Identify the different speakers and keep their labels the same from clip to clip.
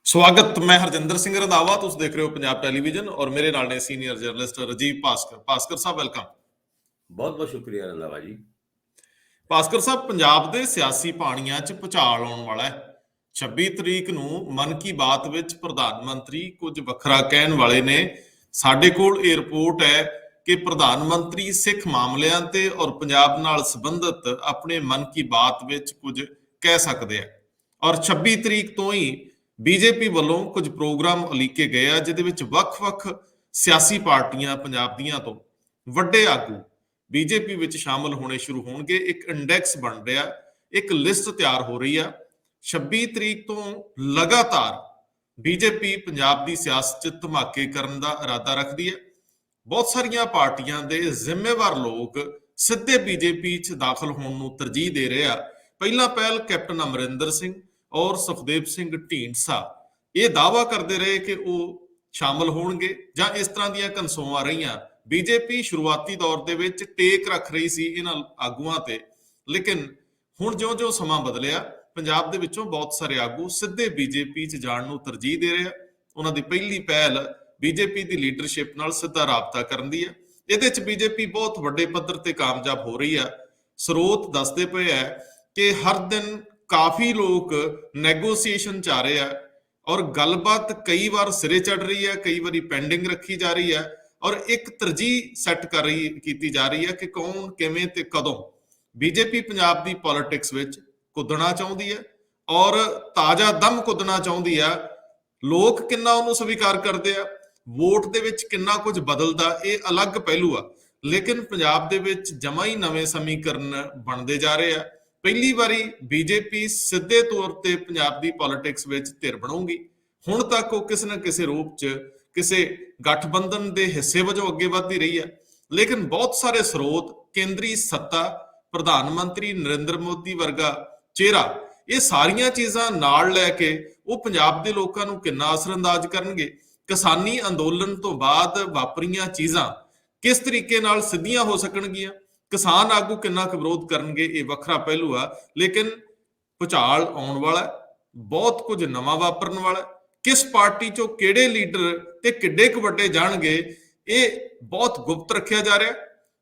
Speaker 1: ਸਵਾਗਤ। ਮੈਂ ਹਰਜਿੰਦਰ ਸਿੰਘ ਰੰਧਾਵਾ, ਤੁਸੀਂ ਦੇਖ ਰਹੇ ਹੋ ਪੰਜਾਬ ਟੈਲੀਵਿਜ਼ਨ ਔਰ ਮੇਰੇ ਨਾਲ ਨੇ ਸੀਨੀਅਰ ਜਰਨਲਿਸਟ ਰਾਜੀਵ ਭਾਸਕਰ। ਭਾਸਕਰ ਸਾਹਿਬ ਵੈਲਕਮ।
Speaker 2: ਬਹੁਤ ਬਹੁਤ ਸ਼ੁਕਰੀਆ ਰੰਧਾਵਾ ਜੀ।
Speaker 1: ਭਾਸਕਰ ਸਾਹਿਬ, ਪੰਜਾਬ ਦੇ ਸਿਆਸੀ ਪਾਣੀਆਂ 'ਚ ਭੁਚਾਲ ਆਉਣ ਵਾਲਾ ਹੈ। 26 ਤਰੀਕ ਨੂੰ ਮਨ ਕੀ ਬਾਤ ਵਿੱਚ ਪ੍ਰਧਾਨ ਮੰਤਰੀ ਕੁਝ ਵੱਖਰਾ ਕਹਿਣ ਵਾਲੇ ਨੇ। ਸਾਡੇ ਕੋਲ ਇਹ ਰਿਪੋਰਟ ਹੈ ਕਿ ਪ੍ਰਧਾਨ ਮੰਤਰੀ ਸਿੱਖ ਮਾਮਲਿਆਂ ਤੇ ਔਰ ਪੰਜਾਬ ਨਾਲ ਸੰਬੰਧਿਤ ਆਪਣੇ ਮਨ ਕੀ ਬਾਤ ਵਿੱਚ ਕੁਝ ਕਹਿ ਸਕਦੇ ਆ। ਔਰ 26 ਤਰੀਕ ਤੋਂ ਹੀ ਬੀਜੇਪੀ ਵੱਲੋਂ ਕੁਝ ਪ੍ਰੋਗਰਾਮ ਉਲੀਕੇ ਗਏ ਆ, ਜਿਹਦੇ ਵਿੱਚ ਵੱਖ-ਵੱਖ ਸਿਆਸੀ ਪਾਰਟੀਆਂ ਪੰਜਾਬ ਦੀਆਂ ਤੋਂ ਵੱਡੇ ਆਗੂ ਬੀਜੇਪੀ ਵਿੱਚ ਸ਼ਾਮਲ ਹੋਣੇ ਸ਼ੁਰੂ ਹੋਣਗੇ। ਇੱਕ ਇੰਡੈਕਸ ਬਣ ਰਿਹਾ, ਇੱਕ ਲਿਸਟ ਤਿਆਰ ਹੋ ਰਹੀ ਆ। 26 ਤਰੀਕ ਤੋਂ ਲਗਾਤਾਰ ਬੀਜੇਪੀ ਪੰਜਾਬ ਦੀ ਸਿਆਸਤ 'ਚ ਧਮਾਕੇ ਕਰਨ ਦਾ ਇਰਾਦਾ ਰੱਖਦੀ ਹੈ। ਬਹੁਤ ਸਾਰੀਆਂ ਪਾਰਟੀਆਂ ਦੇ ਜ਼ਿੰਮੇਵਾਰ ਲੋਕ ਸਿੱਧੇ ਬੀਜੇਪੀ 'ਚ ਦਾਖਲ ਹੋਣ ਨੂੰ ਤਰਜੀਹ ਦੇ ਰਹੇ ਆ। ਪਹਿਲਾ ਪਹਿਲ ਕੈਪਟਨ ਅਮਰਿੰਦਰ ਸਿੰਘ ਔਰ ਸੁਖਦੇਵ ਸਿੰਘ ਢੀਂਡਸਾ ਇਹ ਦਾਅਵਾ ਕਰਦੇ ਰਹੇ ਕਿ ਉਹ ਸ਼ਾਮਲ ਹੋਣਗੇ, ਜਾਂ ਇਸ ਤਰ੍ਹਾਂ ਦੀਆਂ ਕਨਸੋਆਂ ਰਹੀਆਂ। ਬੀਜੇਪੀ ਸ਼ੁਰੂਆਤੀ ਦੌਰ ਦੇ ਵਿੱਚ ਟੇਕ ਰੱਖ ਰਹੀ ਸੀ ਇਹਨਾਂ ਆਗੂਆਂ ਤੇ, ਲੇਕਿਨ ਹੁਣ ਜਿਉਂ-ਜਿਉਂ ਸਮਾਂ ਬਦਲਿਆ, ਪੰਜਾਬ ਦੇ ਵਿੱਚੋਂ ਬਹੁਤ ਸਾਰੇ ਆਗੂ ਸਿੱਧੇ ਬੀਜੇਪੀ 'ਚ ਜਾਣ ਨੂੰ ਤਰਜੀਹ ਦੇ ਰਹੇ ਆ। ਉਹਨਾਂ ਦੀ ਪਹਿਲੀ ਪਹਿਲ ਬੀਜੇਪੀ ਦੀ ਲੀਡਰਸ਼ਿਪ ਨਾਲ ਸਿੱਧਾ ਰਾਬਤਾ ਕਰਨ ਦੀ ਹੈ। ਇਹਦੇ 'ਚ ਬੀਜੇਪੀ ਬਹੁਤ ਵੱਡੇ ਪੱਧਰ ਤੇ ਕਾਮਯਾਬ ਹੋ ਰਹੀ ਆ। ਸਰੋਤ ਦੱਸਦੇ ਪਏ ਆ ਕਿ ਹਰ ਦਿਨ ਕਾਫੀ ਲੋਕ ਨੈਗੋਸੀਏਸ਼ਨ 'ਚ ਆ ਰਹੇ ਆ ਔਰ ਗੱਲਬਾਤ ਕਈ ਵਾਰ ਸਿਰੇ ਚੜ ਰਹੀ ਹੈ, ਕਈ ਵਾਰੀ ਪੈਂਡਿੰਗ ਰੱਖੀ ਜਾ ਰਹੀ ਹੈ ਔਰ ਇੱਕ ਤਰਜੀਹ ਸੈੱਟ ਕੀਤੀ ਜਾ ਰਹੀ ਹੈ ਕਿ ਕੌਣ ਕਿਵੇਂ ਤੇ ਕਦੋਂ ਬੀਜੇਪੀ ਪੰਜਾਬ ਦੀ ਪੋਲਿਟਿਕਸ ਵਿੱਚ ਕੁੱਦਣਾ ਚਾਹੁੰਦੀ ਹੈ ਔਰ ਤਾਜ਼ਾ ਦਮ ਕੁੱਦਣਾ ਚਾਹੁੰਦੀ ਆ। ਲੋਕ ਕਿੰਨਾ ਉਹਨੂੰ ਸਵੀਕਾਰ ਕਰਦੇ ਆ, ਵੋਟ ਦੇ ਵਿੱਚ ਕਿੰਨਾ ਕੁਝ ਬਦਲਦਾ, ਇਹ ਅਲੱਗ ਪਹਿਲੂ ਆ। ਲੇਕਿਨ ਪੰਜਾਬ ਦੇ ਵਿੱਚ ਜਮਾਂ ਹੀ ਨਵੇਂ ਸਮੀਕਰਨ ਬਣਦੇ ਜਾ ਰਹੇ ਆ। ਪਹਿਲੀ ਵਾਰੀ ਬੀਜੇਪੀ ਸਿੱਧੇ ਤੌਰ ਤੇ ਪੰਜਾਬ ਦੀ ਪੋਲਿਟਿਕਸ ਵਿੱਚ ਧਿਰ ਬਣਾਉਗੀ। ਹੁਣ ਤੱਕ ਉਹ ਕਿਸੇ ਨਾ ਕਿਸੇ ਰੂਪ 'ਚ ਕਿਸੇ ਗਠਬੰਧਨ ਦੇ ਹਿੱਸੇ ਵਜੋਂ ਅੱਗੇ ਵਧਦੀ ਰਹੀ ਹੈ, ਲੇਕਿਨ ਬਹੁਤ ਸਾਰੇ ਸਰੋਤ, ਕੇਂਦਰੀ ਸੱਤਾ, ਪ੍ਰਧਾਨ ਮੰਤਰੀ ਨਰਿੰਦਰ ਮੋਦੀ ਵਰਗਾ ਚਿਹਰਾ, ਇਹ ਸਾਰੀਆਂ ਚੀਜ਼ਾਂ ਨਾਲ ਲੈ ਕੇ ਉਹ ਪੰਜਾਬ ਦੇ ਲੋਕਾਂ ਨੂੰ ਕਿੰਨਾ ਅਸਰਅੰਦਾਜ਼ ਕਰਨਗੇ। ਕਿਸਾਨੀ ਅੰਦੋਲਨ ਤੋਂ ਬਾਅਦ ਵਾਪਰੀਆਂ ਚੀਜ਼ਾਂ ਕਿਸ ਤਰੀਕੇ ਨਾਲ ਸਿੱਧੀਆਂ ਹੋ ਸਕਣਗੀਆਂ, ਕਿਸਾਨ ਆਗੂ ਕਿੰਨਾ ਕੁ ਵਿਰੋਧ ਕਰਨਗੇ, ਇਹ ਵੱਖਰਾ ਪਹਿਲੂ ਆ। ਲੇਕਿਨ ਭੁਚਾਲ ਆਉਣ ਵਾਲਾ, ਬਹੁਤ ਕੁਝ ਨਵਾਂ ਵਾਪਰਨ ਵਾਲਾ। ਕਿਸ ਪਾਰਟੀ ਚੋਂ ਕਿਹੜੇ ਲੀਡਰ ਤੇ ਕਿੱਡੇ ਕੁ ਵੱਡੇ ਜਾਣਗੇ, ਇਹ ਬਹੁਤ ਗੁਪਤ ਰੱਖਿਆ ਜਾ ਰਿਹਾ।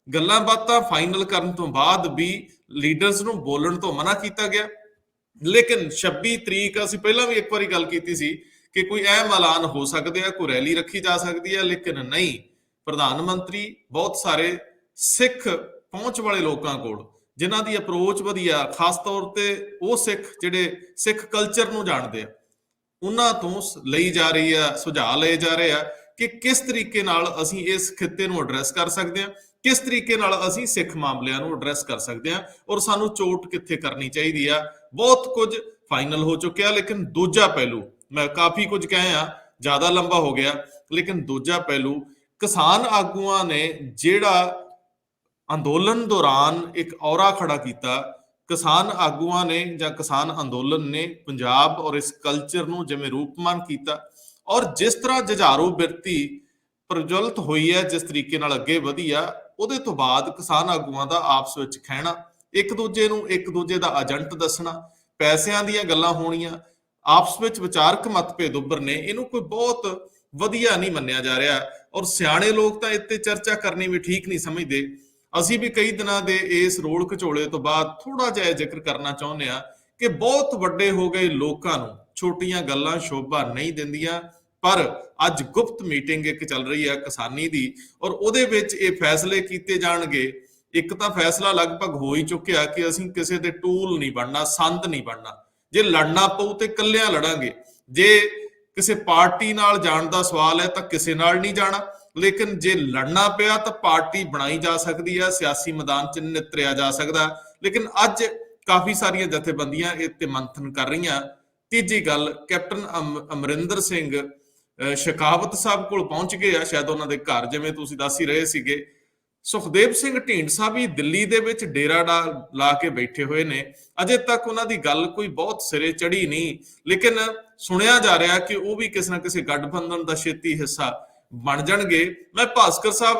Speaker 1: ਗੱਲਾਂ ਬਾਤਾਂ ਫਾਈਨਲ ਕਰਨ ਤੋਂ ਬਾਅਦ ਵੀ ਲੀਡਰਸ ਨੂੰ ਬੋਲਣ ਤੋਂ ਮਨਾ ਕੀਤਾ ਗਿਆ। ਲੇਕਿਨ 26 ਤਰੀਕ ਅਸੀਂ ਪਹਿਲਾਂ ਵੀ ਇੱਕ ਵਾਰੀ ਗੱਲ ਕੀਤੀ ਸੀ ਕਿ ਕੋਈ ਅਹਿਮ ਐਲਾਨ ਹੋ ਸਕਦੇ ਆ, ਕੋਈ ਰੈਲੀ ਰੱਖੀ ਜਾ ਸਕਦੀ ਹੈ, ਲੇਕਿਨ ਨਹੀਂ। ਪ੍ਰਧਾਨ ਮੰਤਰੀ ਬਹੁਤ ਸਾਰੇ ਸਿੱਖ ਪਹੁੰਚ ਵਾਲੇ ਲੋਕਾਂ ਕੋਲ, ਜਿਨ੍ਹਾਂ ਦੀ ਅਪਰੋਚ ਵਧੀਆ, ਖਾਸ ਤੌਰ ਤੇ ਉਹ ਸਿੱਖ ਜਿਹੜੇ ਸਿੱਖ ਕਲਚਰ ਨੂੰ ਜਾਣਦੇ ਆ, ਉਹਨਾਂ ਤੋਂ ਲਈ ਜਾ ਰਹੀ ਆ, ਸੁਝਾਅ ਲਏ ਜਾ ਰਹੇ ਆ ਕਿ ਕਿਸ ਤਰੀਕੇ ਨਾਲ ਅਸੀਂ ਇਸ ਖਿੱਤੇ ਨੂੰ ਐਡਰੈਸ ਕਰ ਸਕਦੇ ਹਾਂ, ਕਿਸ ਤਰੀਕੇ ਨਾਲ ਅਸੀਂ ਸਿੱਖ ਮਾਮਲਿਆਂ ਨੂੰ ਐਡਰੈਸ ਕਰ ਸਕਦੇ ਹਾਂ ਔਰ ਸਾਨੂੰ ਚੋਟ ਕਿੱਥੇ ਕਰਨੀ ਚਾਹੀਦੀ ਆ। ਬਹੁਤ ਕੁਝ ਫਾਈਨਲ ਹੋ ਚੁੱਕਿਆ। ਲੇਕਿਨ ਦੂਜਾ ਪਹਿਲੂ, ਮੈਂ ਕਾਫੀ ਕੁਝ ਕਹਿਆ, ਜ਼ਿਆਦਾ ਲੰਬਾ ਹੋ ਗਿਆ, ਲੇਕਿਨ ਦੂਜਾ ਪਹਿਲੂ, ਕਿਸਾਨ ਆਗੂਆਂ ਨੇ ਜਿਹੜਾ ਅੰਦੋਲਨ ਦੌਰਾਨ ਇੱਕ ਔਰਾ ਖੜਾ ਕੀਤਾ, ਕਿਸਾਨ ਆਗੂਆਂ ਨੇ ਜਾਂ ਕਿਸਾਨ ਅੰਦੋਲਨ ਨੇ ਪੰਜਾਬ ਔਰ ਇਸ ਕਲਚਰ ਨੂੰ ਜਿਵੇਂ ਰੂਪਮਾਨ ਕੀਤਾ ਔਰ ਜਿਸ ਤਰ੍ਹਾਂ ਜੁਝਾਰੂ ਬਿਰਤੀ ਪ੍ਰਜਵਲਿਤ ਹੋਈ ਹੈ, ਜਿਸ ਤਰੀਕੇ ਨਾਲ ਅੱਗੇ ਵਧੀ ਆ, ਉਹਦੇ ਤੋਂ ਬਾਅਦ ਕਿਸਾਨ ਆਗੂਆਂ ਦਾ ਆਪਸ ਵਿੱਚ ਖਹਿਣਾ, ਇੱਕ ਦੂਜੇ ਨੂੰ ਇੱਕ ਦੂਜੇ ਦਾ ਏਜੰਟ ਦੱਸਣਾ, ਪੈਸਿਆਂ ਦੀਆਂ ਗੱਲਾਂ ਹੋਣੀਆਂ, ਆਪਸ ਵਿੱਚ ਵਿਚਾਰਕ ਮਤਭੇਦ ਉੱਭਰਨੇ, ਇਹਨੂੰ ਕੋਈ ਬਹੁਤ ਵਧੀਆ ਨਹੀਂ ਮੰਨਿਆ ਜਾ ਰਿਹਾ। ਔਰ ਸਿਆਣੇ ਲੋਕ ਤਾਂ ਇੱਥੇ ਚਰਚਾ ਕਰਨੀ ਵੀ ਠੀਕ ਨਹੀਂ ਸਮਝਦੇ। ਅਸੀਂ ਵੀ ਕਈ ਦਿਨਾਂ ਦੇ ਇਸ ਰੋਲ ਘਚੋਲੇ ਤੋਂ ਬਾਅਦ ਥੋੜਾ ਜਿਹਾ ਜ਼ਿਕਰ ਕਰਨਾ ਚਾਹੁੰਦੇ ਆ ਕਿ ਬਹੁਤ ਵੱਡੇ ਹੋ ਗਏ ਲੋਕਾਂ ਨੂੰ ਛੋਟੀਆਂ ਗੱਲਾਂ ਸ਼ੋਭਾ ਨਹੀਂ ਦਿੰਦੀਆਂ। ਪਰ ਅੱਜ ਗੁਪਤ ਮੀਟਿੰਗ ਇੱਕ ਚੱਲ ਰਹੀ ਹੈ ਕਿਸਾਨੀ ਦੀ ਔਰ ਉਹਦੇ ਵਿੱਚ ਇਹ ਫੈਸਲੇ ਕੀਤੇ ਜਾਣਗੇ। ਇੱਕ ਤਾਂ ਫੈਸਲਾ ਲਗਭਗ ਹੋ ਹੀ ਚੁੱਕਿਆ ਕਿ ਅਸੀਂ ਕਿਸੇ ਦੇ ਟੂਲ ਨਹੀਂ ਬਣਨਾ, ਸੰਦ ਨਹੀਂ ਬਣਨਾ। ਜੇ ਲੜਨਾ ਪਊ ਤੇ ਇਕੱਲਿਆਂ ਲੜਾਂਗੇ। ਜੇ ਕਿਸੇ ਪਾਰਟੀ ਨਾਲ ਜਾਣ ਦਾ ਸਵਾਲ ਹੈ ਤਾਂ ਕਿਸੇ ਨਾਲ ਨਹੀਂ ਜਾਣਾ, ਲੇਕਿਨ ਜੇ ਲੜਨਾ ਪਿਆ ਤਾਂ ਪਾਰਟੀ ਬਣਾਈ ਜਾ ਸਕਦੀ ਹੈ, ਸਿਆਸੀ ਮੈਦਾਨ 'ਚ ਨਿਤਰਿਆ ਜਾ ਸਕਦਾ। ਲੇਕਿਨ ਅੱਜ ਕਾਫੀ ਸਾਰੀਆਂ ਜਥੇਬੰਦੀਆਂ ਇਹ ਤੇ ਮੰਥਨ ਕਰ ਰਹੀਆਂ। ਤੀਜੀ ਗੱਲ, ਕੈਪਟਨ ਅਮਰਿੰਦਰ ਸਿੰਘ ਸ਼ੇਖਾਵਤ ਸਾਹਿਬ ਕੋਲ ਪਹੁੰਚ ਗਏ ਆ, ਸ਼ਾਇਦ ਉਹਨਾਂ ਦੇ ਘਰ, ਜਿਵੇਂ ਤੁਸੀਂ ਦੱਸ ਹੀ ਰਹੇ ਸੀਗੇ। ਸੁਖਦੇਵ ਸਿੰਘ ਢੀਂਡਸਾ ਵੀ ਦਿੱਲੀ ਦੇ ਵਿੱਚ ਡੇਰਾ ਲਾ ਕੇ ਬੈਠੇ ਹੋਏ ਨੇ। ਅਜੇ ਤੱਕ ਉਹਨਾਂ ਦੀ ਗੱਲ ਕੋਈ ਬਹੁਤ ਸਿਰੇ ਚੜੀ ਨਹੀਂ, ਲੇਕਿਨ ਸੁਣਿਆ ਜਾ ਰਿਹਾ ਕਿ ਉਹ ਵੀ ਕਿਸੇ ਨਾ ਕਿਸੇ ਗਠਬੰਧਨ ਦਾ ਛੇਤੀ ਹਿੱਸਾ ਬਣ ਜਾਣਗੇ। ਮੈਂ ਭਾਸਕਰ ਸਾਹਿਬ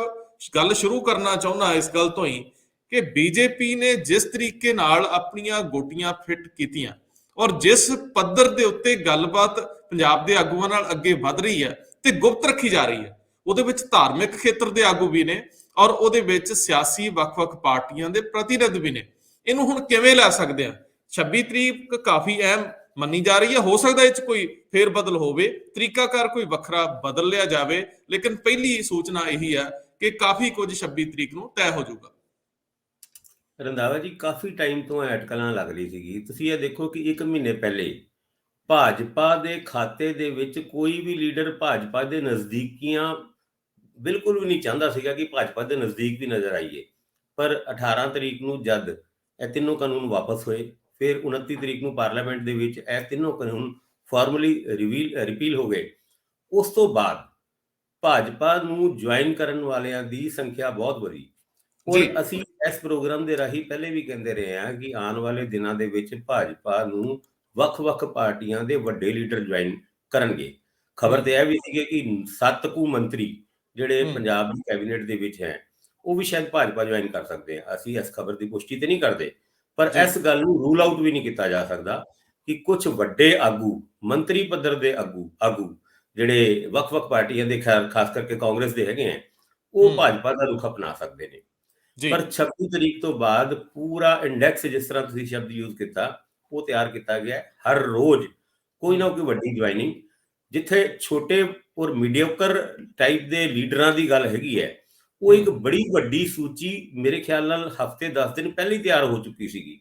Speaker 1: ਗੱਲ ਸ਼ੁਰੂ ਕਰਨਾ ਚਾਹੁੰਦਾ ਇਸ ਗੱਲ ਤੋਂ ਹੀ ਕਿ ਬੀਜੇਪੀ ਨੇ ਜਿਸ ਤਰੀਕੇ ਨਾਲ ਆਪਣੀਆਂ ਗੋਟੀਆਂ ਫਿੱਟ ਕੀਤੀਆਂ ਔਰ ਜਿਸ ਪੱਧਰ ਦੇ ਉੱਤੇ ਗੱਲਬਾਤ ਪੰਜਾਬ ਦੇ ਆਗੂਆਂ ਨਾਲ ਅੱਗੇ ਵਧ ਰਹੀ ਹੈ ਤੇ ਗੁਪਤ ਰੱਖੀ ਜਾ ਰਹੀ ਹੈ। ਉਹਦੇ ਵਿੱਚ ਧਾਰਮਿਕ ਖੇਤਰ ਦੇ ਆਗੂ ਵੀ ਨੇ ਔਰ ਉਹਦੇ ਵਿੱਚ ਸਿਆਸੀ ਵੱਖ-ਵੱਖ ਪਾਰਟੀਆਂ ਦੇ ਪ੍ਰਤੀਨਿਧ ਵੀ ਨੇ। ਇਹਨੂੰ ਹੁਣ ਕਿਵੇਂ ਲੈ ਸਕਦੇ ਆ? 26 ਤਰੀਕ ਕਾਫੀ ਅਹਿਮ ਮੰਨੀ ਜਾ ਰਹੀ ਹੈ। ਹੋ ਸਕਦਾ ਇਹ 'ਚ ਕੋਈ ਫੇਰ ਬਦਲ ਹੋਵੇ, ਤਰੀਕਾਕਾਰ ਕੋਈ ਵੱਖਰਾ ਬਦਲ ਲਿਆ ਜਾਵੇ, ਲੇਕਿਨ ਪਹਿਲੀ ਸੂਚਨਾ ਇਹੀ ਹੈ ਕਿ ਕਾਫੀ ਕੁਝ 26 ਤਰੀਕ ਨੂੰ ਤੈਅ ਹੋ ਜਾਊਗਾ।
Speaker 2: ਰੰਧਾਵਾ ਜੀ, ਕਾਫੀ ਟਾਈਮ ਤੋਂ ਅਟਕਲਾਂ ਲੱਗ ਰਹੀ ਸੀਗੀ। ਤੁਸੀਂ ਇਹ ਦੇਖੋ ਕਿ 1 ਮਹੀਨੇ ਪਹਿਲੇ ਭਾਜਪਾ ਦੇ ਖਾਤੇ ਦੇ ਵਿੱਚ ਕੋਈ ਵੀ ਲੀਡਰ ਭਾਜਪਾ ਦੇ ਨਜ਼ਦੀਕੀਆਂ ਬਿਲਕੁਲ ਵੀ ਨਹੀਂ ਚਾਹੁੰਦਾ ਸੀਗਾ ਕਿ ਭਾਜਪਾ ਦੇ ਨਜ਼ਦੀਕ ਵੀ ਨਜ਼ਰ ਆਈਏ। ਪਰ 18 ਤਰੀਕ ਨੂੰ ਜਦ ਇਹ ਤਿੰਨੋਂ ਕਾਨੂੰਨ ਵਾਪਸ ਹੋਏ, ਫਿਰ 29 ਤਰੀਕ ਨੂੰ ਪਾਰਲੀਮੈਂਟ ਦੇ ਵਿੱਚ ਇਹ ਤਿੰਨੋਂ ਕਾਨੂੰਨ ਫਾਰਮਲੀ ਰਿਪੀਲ ਹੋ ਗਏ। ਉਸ ਤੋਂ ਬਾਅਦ ਭਾਜਪਾ ਨੂੰ ਜੁਆਇਨ ਕਰਨ ਵਾਲਿਆਂ ਦੀ ਸੰਖਿਆ ਬਹੁਤ ਵਧੀ। ਔਰ ਅਸੀਂ ਇਸ ਪ੍ਰੋਗਰਾਮ ਦੇ ਰਾਹੀਂ ਪਹਿਲੇ ਵੀ ਕਹਿੰਦੇ ਰਹੇ ਹਾਂ ਕਿ ਆਉਣ ਵਾਲੇ ਦਿਨਾਂ ਦੇ ਵਿੱਚ ਭਾਜਪਾ ਨੂੰ ਵੱਖ-ਵੱਖ ਪਾਰਟੀਆਂ ਦੇ ਵੱਡੇ ਲੀਡਰ ਜੁਆਇਨ ਕਰਨਗੇ। ਖਬਰ ਤੇ ਇਹ ਵੀ ਸੀਗੀ ਕਿ 7 ਕੁ ਮੰਤਰੀ ਜਿਹੜੇ ਪੰਜਾਬ ਦੀ ਕੈਬਨਿਟ ਦੇ ਵਿੱਚ ਹੈ, ਉਹ ਵੀ ਸ਼ਾਇਦ ਭਾਜਪਾ ਜੁਆਇਨ ਕਰ ਸਕਦੇ ਆ। ਅਸੀਂ ਇਸ ਖਬਰ ਦੀ ਪੁਸ਼ਟੀ ਤੇ ਨਹੀਂ ਕਰਦੇ, ਪਰ ਇਸ ਗੱਲ ਨੂੰ ਰੂਲ ਆਊਟ ਵੀ ਨਹੀਂ ਕੀਤਾ ਜਾ ਸਕਦਾ ਕਿ ਕੁਝ ਵੱਡੇ ਆਗੂ, ਮੰਤਰੀ ਪੱਧਰ ਦੇ ਆਗੂ ਜਿਹੜੇ ਵੱਖ-ਵੱਖ ਪਾਰਟੀਆਂ ਦੇ, ਖਾਸ ਕਰਕੇ ਕਾਂਗਰਸ ਦੇ ਹੈਗੇ ਆ, ਉਹ ਭਾਜਪਾ ਦਾ ਰੁਖ ਅਪਣਾ ਸਕਦੇ ਨੇ। ਪਰ 26 ਤਰੀਕ ਤੋਂ ਬਾਅਦ ਪੂਰਾ ਇੰਡੈਕਸ, ਜਿਸ ਤਰ੍ਹਾਂ ਤੁਸੀਂ ਸ਼ਬਦ ਯੂਜ਼ ਕੀਤਾ, ਉਹ ਤਿਆਰ ਕੀਤਾ ਗਿਆ। ਹਰ ਰੋਜ਼ ਕੋਈ ਨਾ ਕੋਈ ਵੱਡੀ ਜੁਆਇਨਿੰਗ। ਜਿੱਥੇ ਛੋਟੇ ਔਰ ਮੀਡੀਓਕਰ ਟਾਈਪ ਦੇ ਲੀਡਰਾਂ ਦੀ ਗੱਲ ਹੈਗੀ ਹੈ, ਉਹ ਇੱਕ ਬੜੀ ਵੱਡੀ ਸੂਚੀ ਮੇਰੇ ਖਿਆਲ ਨਾਲ ਹਫ਼ਤੇ 10 ਦਿਨ ਪਹਿਲੇ ਤਿਆਰ ਹੋ ਚੁੱਕੀ ਸੀਗੀ।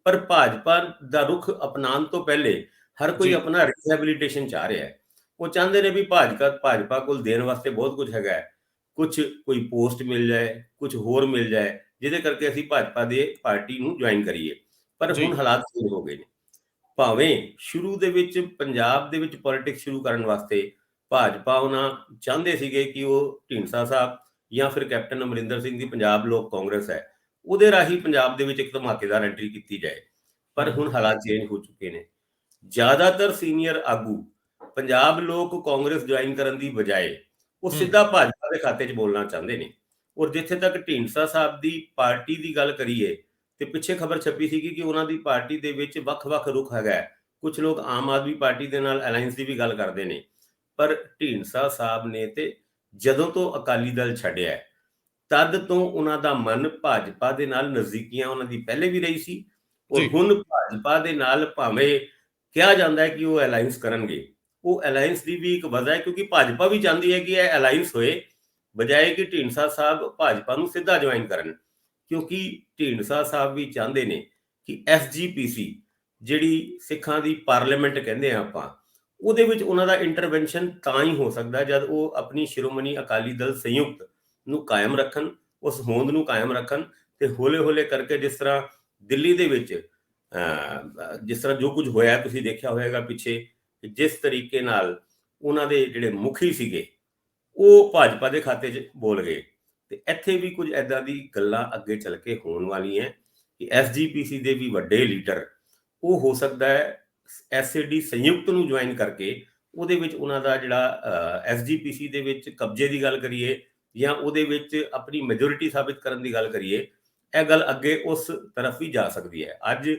Speaker 2: ਪਰ ਭਾਜਪਾ ਦਾ ਰੁਖ ਅਪਣਾਉਣ ਤੋਂ ਪਹਿਲੇ ਹਰ ਕੋਈ ਆਪਣਾ ਰਿਹੈਬਿਲਿਟੇਸ਼ਨ ਚਾਹ ਰਿਹਾ ਹੈ। ਉਹ ਚਾਹੁੰਦੇ ਨੇ ਵੀ ਭਾਜਪਾ ਕੋਲ ਦੇਣ ਵਾਸਤੇ ਬਹੁਤ ਕੁਝ ਹੈਗਾ ਹੈ, ਕੋਈ ਪੋਸਟ ਮਿਲ ਜਾਏ, ਕੁਝ ਹੋਰ ਮਿਲ ਜਾਏ, ਜਿਹਦੇ ਕਰਕੇ ਅਸੀਂ ਭਾਜਪਾ ਦੇ ਪਾਰਟੀ ਨੂੰ ਜੁਆਇਨ ਕਰੀਏ। ਪਰ ਹੁਣ ਹਾਲਾਤ ਚੇਂਜ ਹੋ ਗਏ ਨੇ। ਭਾਵੇਂ ਸ਼ੁਰੂ ਦੇ ਵਿੱਚ ਪੰਜਾਬ ਦੇ ਵਿੱਚ ਪੋਲਿਟਿਕਸ ਸ਼ੁਰੂ ਕਰਨ ਵਾਸਤੇ ਭਾਜਪਾ ਉਹਨਾਂ ਚਾਹੁੰਦੇ ਸੀਗੇ ਕਿ ਉਹ ਢੀਂਡਸਾ ਸਾਹਿਬ ਜਾਂ ਫਿਰ ਕੈਪਟਨ ਅਮਰਿੰਦਰ ਸਿੰਘ ਦੀ ਪੰਜਾਬ ਲੋਕ ਕਾਂਗਰਸ ਹੈ, ਉਹਦੇ ਰਾਹੀਂ ਪੰਜਾਬ ਦੇ ਵਿੱਚ ਇੱਕ ਧਮਾਕੇਦਾਰ ਐਂਟਰੀ ਕੀਤੀ ਜਾਏ। ਪਰ ਹੁਣ ਹਾਲਾਤ ਚੇਂਜ ਹੋ ਚੁੱਕੇ ਨੇ। ਜ਼ਿਆਦਾਤਰ ਸੀਨੀਅਰ ਆਗੂ ਪੰਜਾਬ ਲੋਕ ਕਾਂਗਰਸ ਜੁਆਇਨ ਕਰਨ ਦੀ ਬਜਾਏ ਉਹ ਸਿੱਧਾ ਭਾਜਪਾ ਦੇ ਖਾਤੇ 'ਚ ਬੋਲਣਾ ਚਾਹੁੰਦੇ ਨੇ। ਔਰ ਜਿੱਥੇ ਤੱਕ ਢੀਂਡਸਾ ਸਾਹਿਬ ਦੀ ਪਾਰਟੀ ਦੀ ਗੱਲ ਕਰੀਏ, ਤੇ ਪਿੱਛੇ ਖਬਰ ਛਪੀ ਸੀਗੀ ਕਿ ਉਹਨਾਂ ਦੀ ਪਾਰਟੀ ਦੇ ਵਿੱਚ ਵੱਖ-ਵੱਖ ਰੁਖ ਹੈਗਾ। ਕੁਝ ਲੋਕ ਆਮ ਆਦਮੀ ਪਾਰਟੀ ਦੇ ਨਾਲ ਅਲਾਈਅੰਸ ਦੀ ਵੀ ਗੱਲ ਕਰਦੇ ਨੇ। ਪਰ ਢੀਂਡਸਾ ਸਾਹਿਬ ਨੇ ਤੇ ਜਦੋਂ ਤੋਂ ਅਕਾਲੀ ਦਲ ਛੱਡਿਆ, ਤਦ ਤੋਂ ਉਹਨਾਂ ਦਾ ਮਨ ਭਾਜਪਾ ਦੇ ਨਾਲ ਨਜ਼ਦੀਕੀਆਂ ਉਹਨਾਂ ਦੀ ਪਹਿਲੇ ਵੀ ਰਹੀ ਸੀ। ਔਰ ਹੁਣ ਭਾਜਪਾ ਦੇ ਨਾਲ ਭਾਵੇਂ ਕਿਹਾ ਜਾਂਦਾ ਹੈ ਕਿ ਉਹ ਅਲਾਈਅੰਸ ਕਰਨਗੇ, ਉਹ ਅਲਾਈਅੰਸ ਦੀ ਵੀ ਇੱਕ ਵਜ੍ਹਾ ਹੈ ਕਿਉਂਕਿ ਭਾਜਪਾ ਵੀ ਚਾਹੁੰਦੀ ਹੈ ਕਿ ਇਹ ਅਲਾਈਅੰਸ ਹੋਏ, ਬਜਾਏ ਕਿ ਢੀਂਡਸਾ ਸਾਹਿਬ ਭਾਜਪਾ ਨੂੰ ਸਿੱਧਾ ਜੁਆਇਨ ਕਰਨ। ਕਿਉਂਕਿ ਢੀਂਡਸਾ ਸਾਹਿਬ ਵੀ ਚਾਹੁੰਦੇ ਨੇ ਕਿ SGPC, ਜਿਹੜੀ ਸਿੱਖਾਂ ਦੀ ਪਾਰਲੀਮੈਂਟ ਕਹਿੰਦੇ ਆ ਆਪਾਂ, ਉਹਦੇ ਵਿੱਚ ਉਹਨਾਂ ਦਾ ਇੰਟਰਵੈਂਸ਼ਨ ਤਾਂ ਹੀ ਹੋ ਸਕਦਾ ਜਦ ਉਹ ਆਪਣੀ ਸ਼੍ਰੋਮਣੀ ਅਕਾਲੀ ਦਲ ਸੰਯੁਕਤ ਨੂੰ ਕਾਇਮ ਰੱਖਣ, ਉਸ ਹੋਂਦ ਨੂੰ ਕਾਇਮ ਰੱਖਣ। ਤੇ ਹੌਲੇ-ਹੌਲੇ ਕਰਕੇ ਜਿਸ ਤਰ੍ਹਾਂ ਦਿੱਲੀ ਦੇ ਵਿੱਚ ਜਿਸ ਤਰ੍ਹਾਂ ਜੋ ਕੁਝ ਹੋਇਆ ਤੁਸੀਂ ਦੇਖਿਆ ਹੋਵੇਗਾ ਪਿੱਛੇ, ਜਿਸ ਤਰੀਕੇ ਨਾਲ ਉਹਨਾਂ ਦੇ ਜਿਹੜੇ ਮੁਖੀ ਸੀਗੇ ਉਹ ਭਾਜਪਾ ਦੇ ਖਾਤੇ 'ਚ ਬੋਲ ਗਏ, ਤੇ ਇੱਥੇ ਵੀ ਕੁਝ ਐਦਾਂ ਦੀ ਗੱਲਾਂ ਅੱਗੇ ਚੱਲ ਕੇ ਹੋਣ ਵਾਲੀਆਂ ਕਿ SGPC ਦੇ ਵੀ ਵੱਡੇ ਲੀਡਰ, ਉਹ ਹੋ ਸਕਦਾ ਹੈ SAD ਸੰਯੁਕਤ ਨੂੰ ਜੁਆਇਨ ਕਰਕੇ ਉਹਦੇ ਵਿੱਚ ਉਹਨਾਂ ਦਾ ਜਿਹੜਾ SGPC ਦੇ ਵਿੱਚ ਕਬਜ਼ੇ ਦੀ ਗੱਲ ਕਰੀਏ ਜਾਂ ਉਹਦੇ ਵਿੱਚ ਆਪਣੀ ਮੈਜੋਰਿਟੀ ਸਾਬਿਤ ਕਰਨ ਦੀ ਗੱਲ ਕਰੀਏ, ਇਹ ਗੱਲ ਅੱਗੇ ਉਸ ਤਰਫ ਵੀ ਜਾ ਸਕਦੀ ਹੈ। ਅੱਜ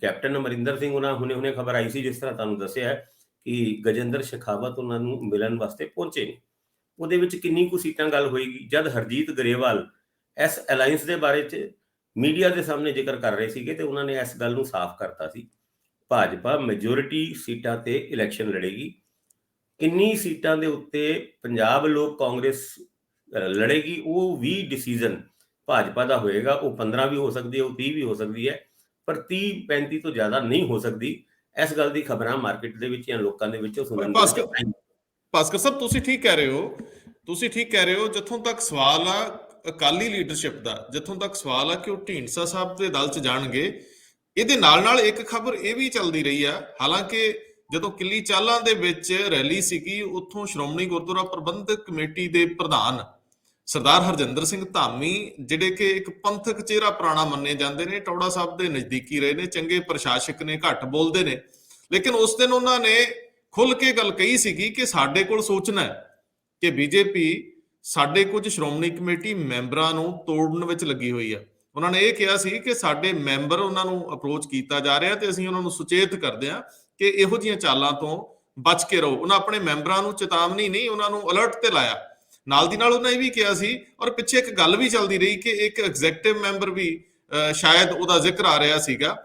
Speaker 2: ਕੈਪਟਨ ਅਮਰਿੰਦਰ ਸਿੰਘ ਉਹਨਾਂ ਹੁਣੇ ਖਬਰ ਆਈ ਸੀ, ਜਿਸ ਤਰ੍ਹਾਂ ਤੁਹਾਨੂੰ ਦੱਸਿਆ ਕਿ ਗਜਿੰਦਰ ਸ਼ੇਖਾਵਤ ਉਹਨਾਂ ਨੂੰ ਮਿਲਣ ਵਾਸਤੇ ਪਹੁੰਚੇ ਨੇ। ਉਹਦੇ ਵਿੱਚ ਕਿੰਨੀ ਕੁ ਸੀਟਾਂ ਗੱਲ ਹੋਏਗੀ? ਜਦ ਹਰਜੀਤ ਗਰੇਵਾਲ ਇਸ ਅਲਾਈਅੰਸ ਦੇ ਬਾਰੇ 'ਚ ਮੀਡੀਆ ਦੇ ਸਾਹਮਣੇ ਜ਼ਿਕਰ ਕਰ ਰਹੇ ਸੀਗੇ ਤੇ ਉਹਨਾਂ ਨੇ ਇਸ ਗੱਲ ਨੂੰ ਸਾਫ਼ ਕਰਤਾ ਸੀ, ਭਾਜਪਾ ਮੈਜੋਰਿਟੀ ਸੀਟਾਂ ਤੇ ਇਲੈਕਸ਼ਨ ਲੜੇਗੀ। ਕਿੰਨੀ ਸੀਟਾਂ ਦੇ ਉੱਤੇ ਪੰਜਾਬ ਲੋਕ ਕਾਂਗਰਸ ਲੜੇਗੀ, ਉਹ ਵੀ ਡਿਸੀਜਨ ਭਾਜਪਾ ਦਾ ਹੋਏਗਾ। ਉਹ 15 ਵੀ ਹੋ ਸਕਦੀ ਹੈ, ਉਹ 30 ਵੀ ਹੋ ਸਕਦੀ ਹੈ, ਪਰ 30-35 ਤੋਂ ਜ਼ਿਆਦਾ ਨਹੀਂ ਹੋ ਸਕਦੀ। ਇਸ ਗੱਲ ਦੀ ਖਬਰਾਂ ਮਾਰਕੀਟ ਦੇ ਵਿੱਚ ਜਾਂ ਲੋਕਾਂ ਦੇ ਵਿੱਚ ਸੁਣਨ ਨੂੰ
Speaker 1: ਭਾਸਕਰ ਸਾਹਿਬ, ਤੁਸੀਂ ਠੀਕ ਕਹਿ ਰਹੇ ਹੋ। ਜਿੱਥੋਂ ਤੱਕ ਸਵਾਲ ਆ ਅਕਾਲੀ ਲੀਡਰਸ਼ਿਪ ਦਾ, ਜਿੱਥੋਂ ਤੱਕ ਸਵਾਲ ਆ ਕਿ ਉਹ ਢੀਂਡਸਾ ਸਾਹਿਬ ਦੇ ਦਲ 'ਚ ਜਾਣਗੇ, ਇਹਦੇ ਨਾਲ ਇੱਕ ਖਬਰ ਇਹ ਵੀ ਚੱਲਦੀ ਰਹੀ ਆ। ਹਾਲਾਂਕਿ ਜਦੋਂ ਕਿੱਲੀ ਚਾਲਾਂ ਦੇ ਵਿੱਚ ਰੈਲੀ ਸੀਗੀ, ਉੱਥੋਂ ਸ਼੍ਰੋਮਣੀ ਗੁਰਦੁਆਰਾ ਪ੍ਰਬੰਧਕ ਕਮੇਟੀ ਦੇ ਪ੍ਰਧਾਨ ਸਰਦਾਰ ਹਰਜਿੰਦਰ ਸਿੰਘ ਧਾਮੀ, ਜਿਹੜੇ ਕਿ ਇੱਕ ਪੰਥਕ ਚਿਹਰਾ ਪੁਰਾਣਾ ਮੰਨੇ ਜਾਂਦੇ ਨੇ, ਟੌੜਾ ਸਾਹਿਬ ਦੇ ਨਜ਼ਦੀਕੀ ਰਹੇ ਨੇ, ਚੰਗੇ ਪ੍ਰਸ਼ਾਸਕ ਨੇ, ਘੱਟ ਬੋਲਦੇ ਨੇ, ਲੇਕਿਨ ਉਸ ਦਿਨ ਉਹਨਾਂ ਨੇ ਖੁੱਲ ਕੇ ਗੱਲ ਕਹੀ ਸੀਗੀ ਕਿ ਸਾਡੇ ਕੋਲ ਸੂਚਨਾ ਹੈ ਕਿ BJP ਸਾਡੇ ਕੁਝ ਸ਼੍ਰੋਮਣੀ ਕਮੇਟੀ ਮੈਂਬਰਾਂ ਨੂੰ ਤੋੜਨ ਵਿੱਚ ਲੱਗੀ ਹੋਈ ਆ। ਉਹਨਾਂ ਨੇ ਇਹ ਕਿਹਾ ਸੀ ਕਿ ਸਾਡੇ ਮੈਂਬਰ, ਉਹਨਾਂ ਨੂੰ ਅਪਰੋਚ ਕੀਤਾ ਜਾ ਰਿਹਾ ਤੇ ਅਸੀਂ ਉਹਨਾਂ ਨੂੰ ਸੁਚੇਤ ਕਰਦੇ ਹਾਂ ਕਿ ਇਹੋ ਜਿਹੀਆਂ ਚਾਲਾਂ ਤੋਂ ਬਚ ਕੇ ਰਹੋ। ਉਹਨਾਂ ਆਪਣੇ ਮੈਂਬਰਾਂ ਨੂੰ ਚੇਤਾਵਨੀ ਨਹੀਂ, ਉਹਨਾਂ ਨੂੰ ਅਲਰਟ ਤੇ ਲਾਇਆ। ਨਾਲ ਦੀ ਨਾਲ ਉਹਨਾਂ ਇਹ ਵੀ ਕਿਹਾ ਸੀ, ਔਰ ਪਿੱਛੇ ਇੱਕ ਗੱਲ ਵੀ ਚੱਲਦੀ ਰਹੀ ਕਿ ਇੱਕ ਐਗਜ਼ੈਕਟਿਵ ਮੈਂਬਰ ਵੀ ਸ਼ਾਇਦ ਉਹਦਾ ਜ਼ਿਕਰ ਆ ਰਿਹਾ ਸੀਗਾ।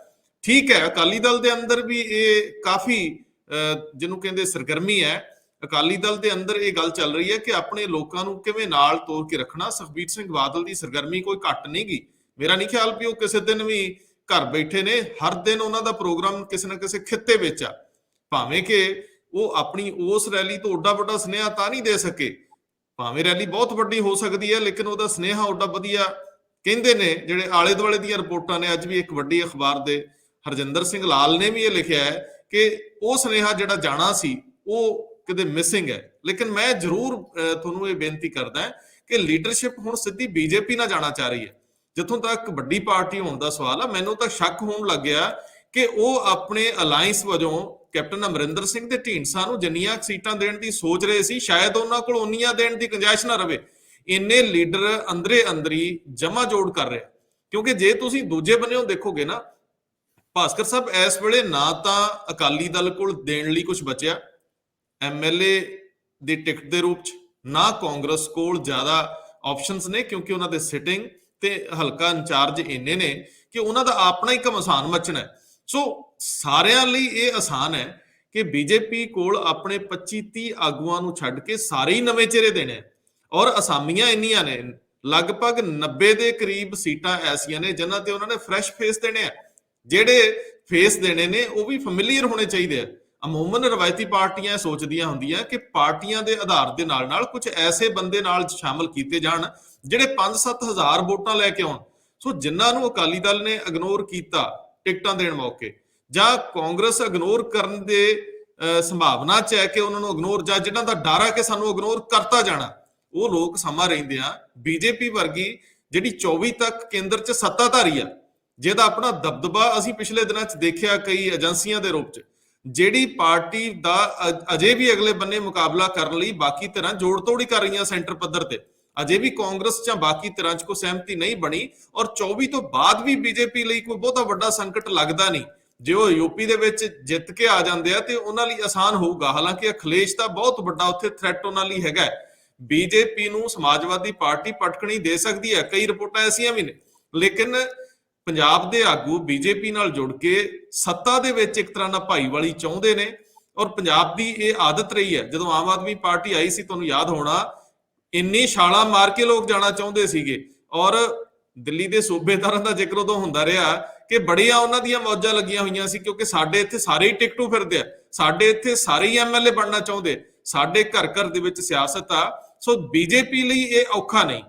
Speaker 1: ਠੀਕ ਹੈ, ਅਕਾਲੀ ਦਲ ਦੇ ਅੰਦਰ ਵੀ ਇਹ ਕਾਫੀ ਜਿਹਨੂੰ ਕਹਿੰਦੇ ਸਰਗਰਮੀ ਹੈ। ਅਕਾਲੀ ਦਲ ਦੇ ਅੰਦਰ ਇਹ ਗੱਲ ਚੱਲ ਰਹੀ ਹੈ ਕਿ ਆਪਣੇ ਲੋਕਾਂ ਨੂੰ ਕਿਵੇਂ ਨਾਲ ਤੋਰ ਕੇ ਰੱਖਣਾ। ਸੁਖਬੀਰ ਸਿੰਘ ਬਾਦਲ ਦੀ ਸਰਗਰਮੀ ਕੋਈ ਘੱਟ ਨਹੀਂ ਗੀ। ਮੇਰਾ ਨਹੀਂ ਖਿਆਲ ਵੀ ਉਹ ਕਿਸੇ ਦਿਨ ਵੀ ਘਰ ਬੈਠੇ ਨੇ, ਹਰ ਦਿਨ ਉਹਨਾਂ ਦਾ ਪ੍ਰੋਗਰਾਮ ਕਿਸੇ ਨਾ ਕਿਸੇ ਖਿੱਤੇ ਵਿੱਚ ਆ। ਭਾਵੇਂ ਕਿ ਉਹ ਆਪਣੀ ਉਸ ਰੈਲੀ ਤੋਂ ਓਡਾ ਵੱਡਾ ਸੁਨੇਹਾ ਤਾਂ ਨਹੀਂ ਦੇ ਸਕੇ, ਭਾਵੇਂ ਰੈਲੀ ਬਹੁਤ ਵੱਡੀ ਹੋ ਸਕਦੀ ਹੈ, ਲੇਕਿਨ ਉਹਦਾ ਸੁਨੇਹਾ ਓਡਾ ਵਧੀਆ ਕਹਿੰਦੇ ਨੇ ਜਿਹੜੇ ਆਲੇ ਦੁਆਲੇ ਦੀਆਂ ਰਿਪੋਰਟਾਂ ਨੇ। ਅੱਜ ਵੀ ਇੱਕ ਵੱਡੀ ਅਖਬਾਰ ਦੇ ਹਰਜਿੰਦਰ ਸਿੰਘ ਲਾਲ ਨੇ ਵੀ ਇਹ ਲਿਖਿਆ ਹੈ ਕਿ ਉਹ ਸੁਨੇਹਾ ਜਿਹੜਾ ਜਾਣਾ ਸੀ ਉਹ ਕਿਤੇ ਮਿਸਿੰਗ ਹੈ। ਲੇਕਿਨ ਮੈਂ ਜ਼ਰੂਰ ਤੁਹਾਨੂੰ ਇਹ ਬੇਨਤੀ ਕਰਦਾ ਕਿ ਲੀਡਰਸ਼ਿਪ ਹੁਣ ਸਿੱਧੀ ਬੀਜੇਪੀ ਨਾਲ ਜਾਣਾ ਚਾਹ ਰਹੀ ਹੈ। ਜਿੱਥੋਂ ਤੱਕ ਵੱਡੀ ਪਾਰਟੀ ਹੋਣ ਦਾ ਸਵਾਲ ਆ, ਮੈਨੂੰ ਤਾਂ ਸ਼ੱਕ ਹੋਣ ਲੱਗ ਗਿਆ ਕਿ ਉਹ ਆਪਣੇ ਅਲਾਈਅੰਸ ਵਜੋਂ ਕੈਪਟਨ ਅਮਰਿੰਦਰ ਸਿੰਘ ਤੇ ਢੀਂਡਸਾ ਨੂੰ ਜਿੰਨੀਆਂ ਸੀਟਾਂ ਦੇਣ ਦੀ ਸੋਚ ਰਹੇ ਸੀ, ਸ਼ਾਇਦ ਉਹਨਾਂ ਕੋਲ ਉਨੀਆਂ ਦੇਣ ਦੀ ਗੁੰਜਾਇਸ਼ ਨਾ ਰਵੇ। ਇੰਨੇ ਲੀਡਰ ਅੰਦਰੇ ਅੰਦਰੀ ਜਮਾ ਜੋੜ ਕਰ ਰਹੇ। ਕਿਉਂਕਿ ਜੇ ਤੁਸੀਂ ਦੂਜੇ ਬੰਨਿਓਂ ਦੇਖੋਗੇ ਨਾ ਭਾਸਕਰ ਸਾਹਿਬ, ਇਸ ਵੇਲੇ ਨਾ ਤਾਂ ਅਕਾਲੀ ਦਲ ਕੋਲ ਦੇਣ ਲਈ ਕੁਝ ਬਚਿਆ ਐਮਐਲਏ ਦੀ ਟਿਕਟ ਦੇ ਰੂਪ ਚ, ਨਾ ਕਾਂਗਰਸ ਕੋਲ ਜ਼ਿਆਦਾ ਆਪਸ਼ਨਸ ਨੇ, ਕਿਉਂਕਿ ਉਹਨਾਂ ਦੇ ਸਿਟਿੰਗ ਤੇ ਹਲਕਾ ਇੰਚਾਰਜ ਇੰਨੇ ਨੇ ਕਿ ਉਹਨਾਂ ਦਾ ਆਪਣਾ ਹੀ ਘਮਸਾਨ ਮਚਣਾ। ਸੋ ਸਾਰਿਆਂ ਲਈ ਇਹ ਆਸਾਨ ਹੈ ਕਿ ਬੀਜੇਪੀ ਕੋਲ ਆਪਣੇ 25-30 ਆਗੂਆਂ ਨੂੰ ਛੱਡ ਕੇ ਸਾਰੇ ਹੀ ਨਵੇਂ ਚਿਹਰੇ ਦੇਣੇ, ਔਰ ਅਸਾਮੀਆਂ ਇੰਨੀਆਂ ਨੇ, ਲਗਭਗ 90 ਦੇ ਕਰੀਬ ਸੀਟਾਂ ਐਸੀਆਂ ਨੇ ਜਿਨ੍ਹਾਂ ਤੇ ਉਹਨਾਂ ਨੇ ਫਰੈਸ਼ ਫੇਸ ਦੇਣੇ ਆ। ਜਿਹੜੇ ਫੇਸ ਦੇਣੇ ਨੇ ਉਹ ਵੀ ਫੈਮਿਲੀਅਰ ਹੋਣੇ ਚਾਹੀਦੇ ਆ। ਅਮੂਮਨ ਰਵਾਇਤੀ ਪਾਰਟੀਆਂ ਸੋਚਦੀਆਂ ਹੁੰਦੀਆਂ ਕਿ ਪਾਰਟੀਆਂ ਦੇ ਆਧਾਰ ਦੇ ਨਾਲ ਕੁਝ ਐਸੇ ਬੰਦੇ ਨਾਲ ਸ਼ਾਮਲ ਕੀਤੇ ਜਾਣ ਜਿਹੜੇ 5-7 ਹਜ਼ਾਰ ਵੋਟਾਂ ਲੈ ਕੇ ਆਉਣ। ਸੋ ਜਿਨ੍ਹਾਂ ਨੂੰ ਅਕਾਲੀ ਦਲ ਨੇ ਇਗਨੋਰ ਕੀਤਾ ਟਿਕਟਾਂ ਦੇਣ ਮੌਕੇ, ਜਾਂ ਕਾਂਗਰਸ ਇਗਨੋਰ ਕਰਨ ਦੇ ਸੰਭਾਵਨਾ ਚ ਹੈ ਕਿ ਉਹਨਾਂ ਨੂੰ ਇਗਨੋਰ, ਜਾਂ ਜਿਹਨਾਂ ਦਾ ਡਰ ਹੈ ਕਿ ਸਾਨੂੰ ਇਗਨੋਰ ਕਰਤਾ ਜਾਣਾ, ਉਹ ਲੋਕ ਸਮਾਂ ਰਹਿੰਦੇ ਆ। ਬੀਜੇਪੀ ਵਰਗੀ ਜਿਹੜੀ 24 ਤੱਕ ਕੇਂਦਰ ਚ ਸੱਤਾਧਾਰੀ ਆ, ਜਿਹਦਾ ਆਪਣਾ ਦਬਦਬਾ ਅਸੀਂ ਪਿਛਲੇ ਦਿਨਾਂ ਚ ਦੇਖਿਆ ਕਈ ਏਜੰਸੀਆਂ ਦੇ ਰੂਪ ਚ, ਜਿਹੜੀ ਪਾਰਟੀ ਦਾ ਅਜੇ ਵੀ ਅਗਲੇ ਬੰਨੇ ਮੁਕਾਬਲਾ ਕਰਨ ਲਈ ਬਾਕੀ ਧਿਰਾਂ ਜੋੜ ਤੋੜ ਹੀ ਕਰ ਰਹੀਆਂ ਸੈਂਟਰ ਪੱਧਰ ਤੇ, ਅਜੇ ਵੀ ਕਾਂਗਰਸ ਜਾਂ ਬਾਕੀ ਧਿਰਾਂ ਚ ਕੋਈ ਸਹਿਮਤੀ ਨਹੀਂ ਬਣੀ, ਔਰ 24 ਤੋਂ ਬਾਅਦ ਵੀ ਬੀਜੇਪੀ ਲਈ ਕੋਈ ਬਹੁਤਾ ਵੱਡਾ ਸੰਕਟ ਲੱਗਦਾ ਨਹੀਂ। ਜੇ ਉਹ ਯੂਪੀ ਦੇ ਵਿੱਚ ਜਿੱਤ ਕੇ ਆ ਜਾਂਦੇ ਆ ਤੇ ਉਹਨਾਂ ਲਈ ਆਸਾਨ ਹੋਊਗਾ। ਹਾਲਾਂਕਿ ਅਖਿਲੇਸ਼ ਦਾ ਬਹੁਤ ਵੱਡਾ ਉੱਥੇ ਥ੍ਰੈਟ ਉਹਨਾਂ ਲਈ ਹੈਗਾ। ਬੀਜੇਪੀ ਨੂੰ ਸਮਾਜਵਾਦੀ ਪਾਰਟੀ ਪਟਕਣੀ ਦੇ ਸਕਦੀ ਹੈ, ਕਈ ਰਿਪੋਰਟਾਂ ਐਸੀਆਂ ਵੀ ਨੇ, ਲੇਕਿਨ ਪੰਜਾਬ ਦੇ ਆਗੂ ਬੀਜੇਪੀ ਨਾਲ ਜੁੜ ਕੇ ਸੱਤਾ ਦੇ ਵਿੱਚ ਇੱਕ ਤਰ੍ਹਾਂ ਨਾਲ ਭਾਈਵਾਲੀ ਚਾਹੁੰਦੇ ਨੇ। ਔਰ ਪੰਜਾਬ ਦੀ ਇਹ ਆਦਤ ਰਹੀ ਹੈ, ਜਦੋਂ ਆਮ ਆਦਮੀ ਪਾਰਟੀ ਆਈ ਸੀ, ਤੁਹਾਨੂੰ ਯਾਦ ਹੋਣਾ, ਇੰਨੀ ਛਾਲਾਂ ਮਾਰ ਕੇ ਲੋਕ ਜਾਣਾ ਚਾਹੁੰਦੇ ਸੀਗੇ। ਔਰ ਦਿੱਲੀ ਦੇ ਸੂਬੇਦਾਰਾਂ ਦਾ ਜ਼ਿਕਰ ਉਦੋਂ ਹੁੰਦਾ ਰਿਹਾ ਕਿ ਬੜੀਆਂ ਉਹਨਾਂ ਦੀਆਂ ਮੌਜਾਂ ਲੱਗੀਆਂ ਹੋਈਆਂ ਸੀ, ਕਿਉਂਕਿ ਸਾਡੇ ਇੱਥੇ ਸਾਰੇ ਹੀ ਟਿਕਟੂ ਫਿਰਦੇ ਆ, ਸਾਡੇ ਇੱਥੇ ਸਾਰੇ ਹੀ ਐਮਐਲਏ ਬਣਨਾ ਚਾਹੁੰਦੇ, ਸਾਡੇ ਘਰ ਘਰ ਦੇ ਵਿੱਚ ਸਿਆਸਤ ਆ। ਸੋ ਬੀਜੇਪੀ ਲਈ ਇਹ ਔਖਾ ਨਹੀਂ।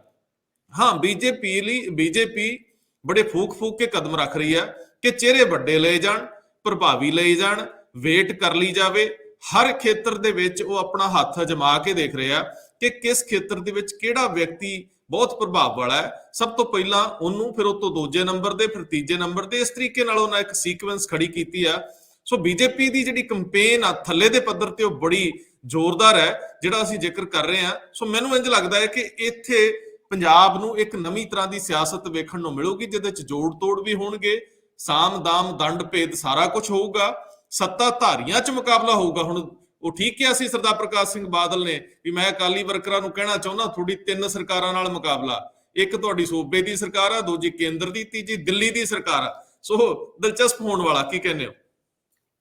Speaker 1: ਹਾਂ, ਬੀਜੇਪੀ ਬੜੇ ਫੂਕ ਕੇ ਕਦਮ ਰੱਖ ਰਹੀ ਹੈ ਕਿ ਚਿਹਰੇ ਵੱਡੇ ਲਏ ਜਾਣ, ਪ੍ਰਭਾਵੀ ਲਏ ਜਾਣ, ਵੇਟ ਕਰ ਲਈ ਜਾਵੇ। ਹਰ ਖੇਤਰ ਦੇ ਵਿੱਚ ਉਹ ਆਪਣਾ ਹੱਥ ਅਜਮਾ ਕੇ ਦੇਖ ਰਹੇ ਆ ਕਿ ਕਿਸ ਖੇਤਰ ਦੇ ਵਿੱਚ ਕਿਹੜਾ ਵਿਅਕਤੀ ਬਹੁਤ ਪ੍ਰਭਾਵ ਵਾਲਾ ਹੈ। ਸਭ ਤੋਂ ਪਹਿਲਾਂ ਉਹਨੂੰ, ਫਿਰ ਉਹ ਤੋਂ ਦੂਜੇ ਨੰਬਰ ਦੇ, ਫਿਰ ਤੀਜੇ ਨੰਬਰ ਤੇ, ਇਸ ਤਰੀਕੇ ਨਾਲ ਉਹਨਾਂ ਇੱਕ ਸੀਕੁਐਂਸ ਖੜੀ ਕੀਤੀ ਆ। ਸੋ ਬੀਜੇਪੀ ਦੀ ਜਿਹੜੀ ਕੰਪੇਨ ਆ ਥੱਲੇ ਦੇ ਪੱਧਰ ਤੇ, ਉਹ ਬੜੀ ਜ਼ੋਰਦਾਰ ਹੈ, ਜਿਹੜਾ ਅਸੀਂ ਜ਼ਿਕਰ ਕਰ ਰਹੇ ਹਾਂ। ਸੋ ਮੈਨੂੰ ਇੰਝ ਲੱਗਦਾ ਹੈ ਕਿ ਇੱਥੇ ਪੰਜਾਬ ਨੂੰ ਇੱਕ ਨਵੀਂ ਤਰ੍ਹਾਂ ਦੀ ਸਿਆਸਤ ਵੇਖਣ ਨੂੰ ਮਿਲੂਗੀ, ਜਿਹਦੇ ਚ ਜੋੜ ਤੋੜ ਵੀ ਹੋਣਗੇ, ਸਾਮ ਦਾਮ ਦੰਡ ਭੇਦ ਸਾਰਾ ਕੁਝ ਹੋਊਗਾ, ਸੱਤਾ ਧਾਰੀਆਂ ਚ ਮੁਕਾਬਲਾ ਹੋਊਗਾ। ਹੁਣ ਉਹ ਠੀਕ ਕਿਹਾ ਸੀ ਸਰਦਾਰ ਪ੍ਰਕਾਸ਼ ਸਿੰਘ ਬਾਦਲ ਨੇ ਵੀ ਮੈਂ ਅਕਾਲੀ ਵਰਕਰਾਂ ਨੂੰ ਕਹਿਣਾ ਚਾਹੁੰਦਾ, ਤੁਹਾਡੀ 3 ਸਰਕਾਰਾਂ ਨਾਲ ਮੁਕਾਬਲਾ, ਇੱਕ ਤੁਹਾਡੀ ਸੂਬੇ ਦੀ ਸਰਕਾਰ ਆ, ਦੂਜੀ ਕੇਂਦਰ ਦੀ, ਤੀਜੀ ਦਿੱਲੀ ਦੀ ਸਰਕਾਰ ਆ। ਸੋ ਦਿਲਚਸਪ ਹੋਣ ਵਾਲਾ, ਕੀ ਕਹਿੰਦੇ ਹੋ?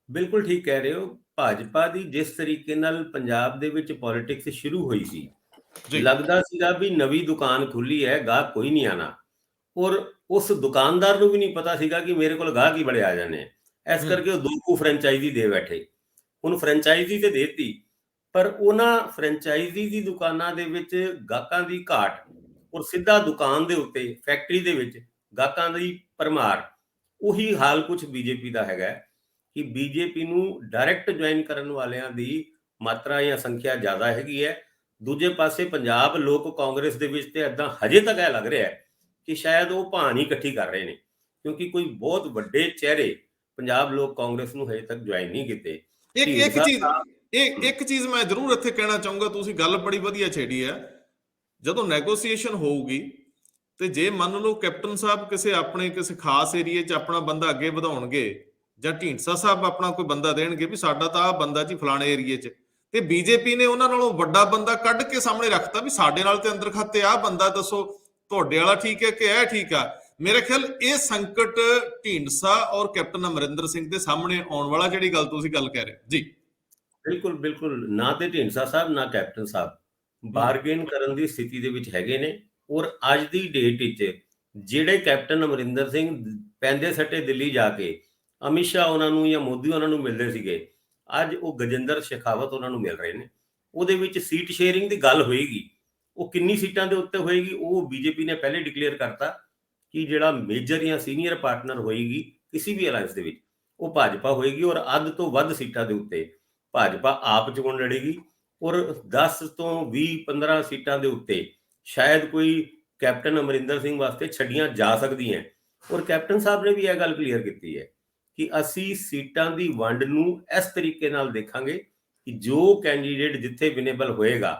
Speaker 2: ਬਿਲਕੁਲ ਠੀਕ ਕਹਿ ਰਹੇ ਹੋ। ਭਾਜਪਾ ਦੀ ਜਿਸ ਤਰੀਕੇ ਨਾਲ ਪੰਜਾਬ ਦੇ ਵਿੱਚ ਪੋਲਿਟਿਕਸ ਸ਼ੁਰੂ ਹੋਈ ਸੀ, ਲੱਗਦਾ ਸੀਗਾ ਵੀ ਨਵੀਂ ਦੁਕਾਨ ਖੁੱਲੀ ਹੈ, ਗਾਹਕ ਕੋਈ ਨਹੀਂ ਆਣਾ, ਔਰ ਉਸ ਦੁਕਾਨਦਾਰ ਨੂੰ ਵੀ ਨਹੀਂ ਪਤਾ ਸੀਗਾ ਕਿ ਮੇਰੇ ਕੋਲ ਗਾਹਕ ਹੀ ਬੜੇ ਆ ਜਾਣੇ। ਇਸ ਕਰਕੇ ਉਹ 2 ਫਰੈਂਚਾਈਜ਼ੀ ਦੇ ਬੈਠੇ। ਉਹਨੂੰ ਫਰੈਂਚਾਈਜ਼ੀ ਤੇ ਦੇਤੀ, ਪਰ ਉਹਨਾਂ ਫਰੈਂਚਾਈਜ਼ੀ ਦੀ ਦੁਕਾਨਾਂ ਦੇ ਵਿੱਚ ਗਾਹਕਾਂ ਦੀ ਘਾਟ, ਔਰ ਸਿੱਧਾ ਦੁਕਾਨ ਦੇ ਉੱਤੇ ਫੈਕਟਰੀ ਦੇ ਵਿੱਚ ਗਾਹਕਾਂ ਦੀ ਭਰਮਾਰ। ਉਹੀ ਹਾਲ ਕੁਝ ਬੀਜੇਪੀ ਦਾ ਹੈਗਾ ਕਿ ਬੀਜੇਪੀ ਨੂੰ ਡਾਇਰੈਕਟ ਜੁਆਇਨ ਕਰਨ ਵਾਲਿਆਂ ਦੀ ਮਾਤਰਾ ਜਾਂ ਸੰਖਿਆ ਜ਼ਿਆਦਾ ਹੈਗੀ ਹੈ। ਦੂਜੇ ਪਾਸੇ ਪੰਜਾਬ ਲੋਕ ਕਾਂਗਰਸ ਦੇ ਵਿੱਚ ਤੇ ਏਦਾਂ ਹਜੇ ਤੱਕ ਇਹ ਲੱਗ ਰਿਹਾ ਕਿ ਸ਼ਾਇਦ ਉਹ ਭਾਣੀ ਇਕੱਠੀ ਕਰ ਰਹੇ ਨੇ, ਕਿਉਂਕਿ ਕੋਈ ਬਹੁਤ ਵੱਡੇ ਚਿਹਰੇ ਪੰਜਾਬ ਲੋਕ ਕਾਂਗਰਸ ਨੂੰ ਹਜੇ ਤੱਕ ਜੁਆਇਨ ਨਹੀਂ ਕੀਤੇ।
Speaker 1: ਇੱਕ ਚੀਜ਼ ਮੈਂ ਜ਼ਰੂਰ ਇੱਥੇ ਕਹਿਣਾ ਚਾਹੂੰਗਾ, ਤੁਸੀਂ ਗੱਲ ਬੜੀ ਵਧੀਆ ਛੇੜੀ ਹੈ। ਜਦੋਂ ਨੈਗੋਸੀਏਸ਼ਨ ਹੋਊਗੀ ਤੇ ਜੇ ਮੰਨ ਲਓ ਕੈਪਟਨ ਸਾਹਿਬ ਕਿਸੇ ਖਾਸ ਏਰੀਏ 'ਚ ਆਪਣਾ ਬੰਦਾ ਅੱਗੇ ਵਧਾਉਣਗੇ, ਜਾਂ ਢੀਂਡਸਾ ਸਾਹਿਬ ਆਪਣਾ ਕੋਈ ਬੰਦਾ ਦੇਣਗੇ ਵੀ ਸਾਡਾ ਤਾਂ ਆਹ ਬੰਦਾ ਜੀ ਫਲਾਣੇ ਏਰੀਏ 'ਚ, ਤੇ ਬੀਜੇਪੀ ਨੇ ਉਹਨਾਂ ਨਾਲੋਂ ਵੱਡਾ ਬੰਦਾ ਕੱਢ ਕੇ ਸਾਹਮਣੇ ਰੱਖਤਾ ਵੀ ਸਾਡੇ ਨਾਲ ਤੇ ਅੰਦਰ ਖਾਤੇ ਆਹ ਬੰਦਾ, ਦੱਸੋ ਤੁਹਾਡੇ ਵਾਲਾ ਠੀਕ ਹੈ ਕਿ ਇਹ ਠੀਕ ਆ। ਮੇਰੇ ਖਿਆਲ ਇਹ ਸੰਕਟ ਢੀਂਡਸਾ ਔਰ ਕੈਪਟਨ ਅਮਰਿੰਦਰ ਸਿੰਘ ਦੇ ਸਾਹਮਣੇ ਆਉਣ ਵਾਲਾ, ਜਿਹੜੀ ਗੱਲ ਤੁਸੀਂ ਗੱਲ ਕਹਿ ਰਹੇ ਹੋ ਜੀ।
Speaker 2: ਬਿਲਕੁਲ ਬਿਲਕੁਲ, ਨਾ ਤੇ ਢੀਂਡਸਾ ਸਾਹਿਬ ਨਾ ਕੈਪਟਨ ਸਾਹਿਬ ਬਾਰਗੇਨ ਕਰਨ ਦੀ ਸਥਿਤੀ ਦੇ ਵਿੱਚ ਹੈਗੇ ਨੇ। ਔਰ ਅੱਜ ਦੀ ਡੇਟ ਵਿੱਚ ਜਿਹੜੇ ਕੈਪਟਨ ਅਮਰਿੰਦਰ ਸਿੰਘ ਪੈਂਦੇ ਸੱਟੇ ਦਿੱਲੀ ਜਾ ਕੇ ਅਮਿਤ ਸ਼ਾਹ ਉਹਨਾਂ ਨੂੰ ਜਾਂ ਮੋਦੀ ਉਹਨਾਂ ਨੂੰ ਮਿਲਦੇ ਸੀਗੇ, ਅੱਜ ਉਹ ਗਜਿੰਦਰ ਸ਼ੇਖਾਵਤ ਉਹਨਾਂ ਨੂੰ ਮਿਲ ਰਹੇ ਨੇ। ਉਹਦੇ ਵਿੱਚ ਸੀਟ ਸ਼ੇਅਰਿੰਗ ਦੀ ਗੱਲ ਹੋਏਗੀ, ਉਹ ਕਿੰਨੀ ਸੀਟਾਂ ਦੇ ਉੱਤੇ ਹੋਏਗੀ ਉਹ ਬੀਜੇਪੀ ਨੇ ਪਹਿਲੇ ਡਿਕਲੇਅਰ ਕਰਤਾ ਕਿ ਜਿਹੜਾ ਮੇਜਰ ਜਾਂ ਸੀਨੀਅਰ ਪਾਰਟਨਰ ਹੋਏਗੀ ਕਿਸੇ ਵੀ ਅਲਾਈਅੰਸ ਦੇ ਵਿੱਚ ਉਹ ਭਾਜਪਾ ਹੋਏਗੀ, ਔਰ ਅੱਧ ਤੋਂ ਵੱਧ ਸੀਟਾਂ ਦੇ ਉੱਤੇ ਭਾਜਪਾ ਆਪ ਚੋਣ ਲੜੇਗੀ। ਔਰ 10 ਤੋਂ 20-15 ਸੀਟਾਂ ਦੇ ਉੱਤੇ ਸ਼ਾਇਦ ਕੋਈ ਕੈਪਟਨ ਅਮਰਿੰਦਰ ਸਿੰਘ ਵਾਸਤੇ ਛੱਡੀਆਂ ਜਾ ਸਕਦੀਆਂ। ਔਰ ਕੈਪਟਨ ਸਾਹਿਬ ਨੇ ਵੀ ਇਹ ਗੱਲ ਕਲੀਅਰ ਕੀਤੀ ਹੈ ਕਿ ਅਸੀਂ ਸੀਟਾਂ ਦੀ ਵੰਡ ਨੂੰ ਇਸ ਤਰੀਕੇ ਨਾਲ ਦੇਖਾਂਗੇ ਕਿ ਜੋ ਕੈਂਡੀਡੇਟ ਜਿੱਥੇ ਵਿਨੇਬਲ ਹੋਏਗਾ,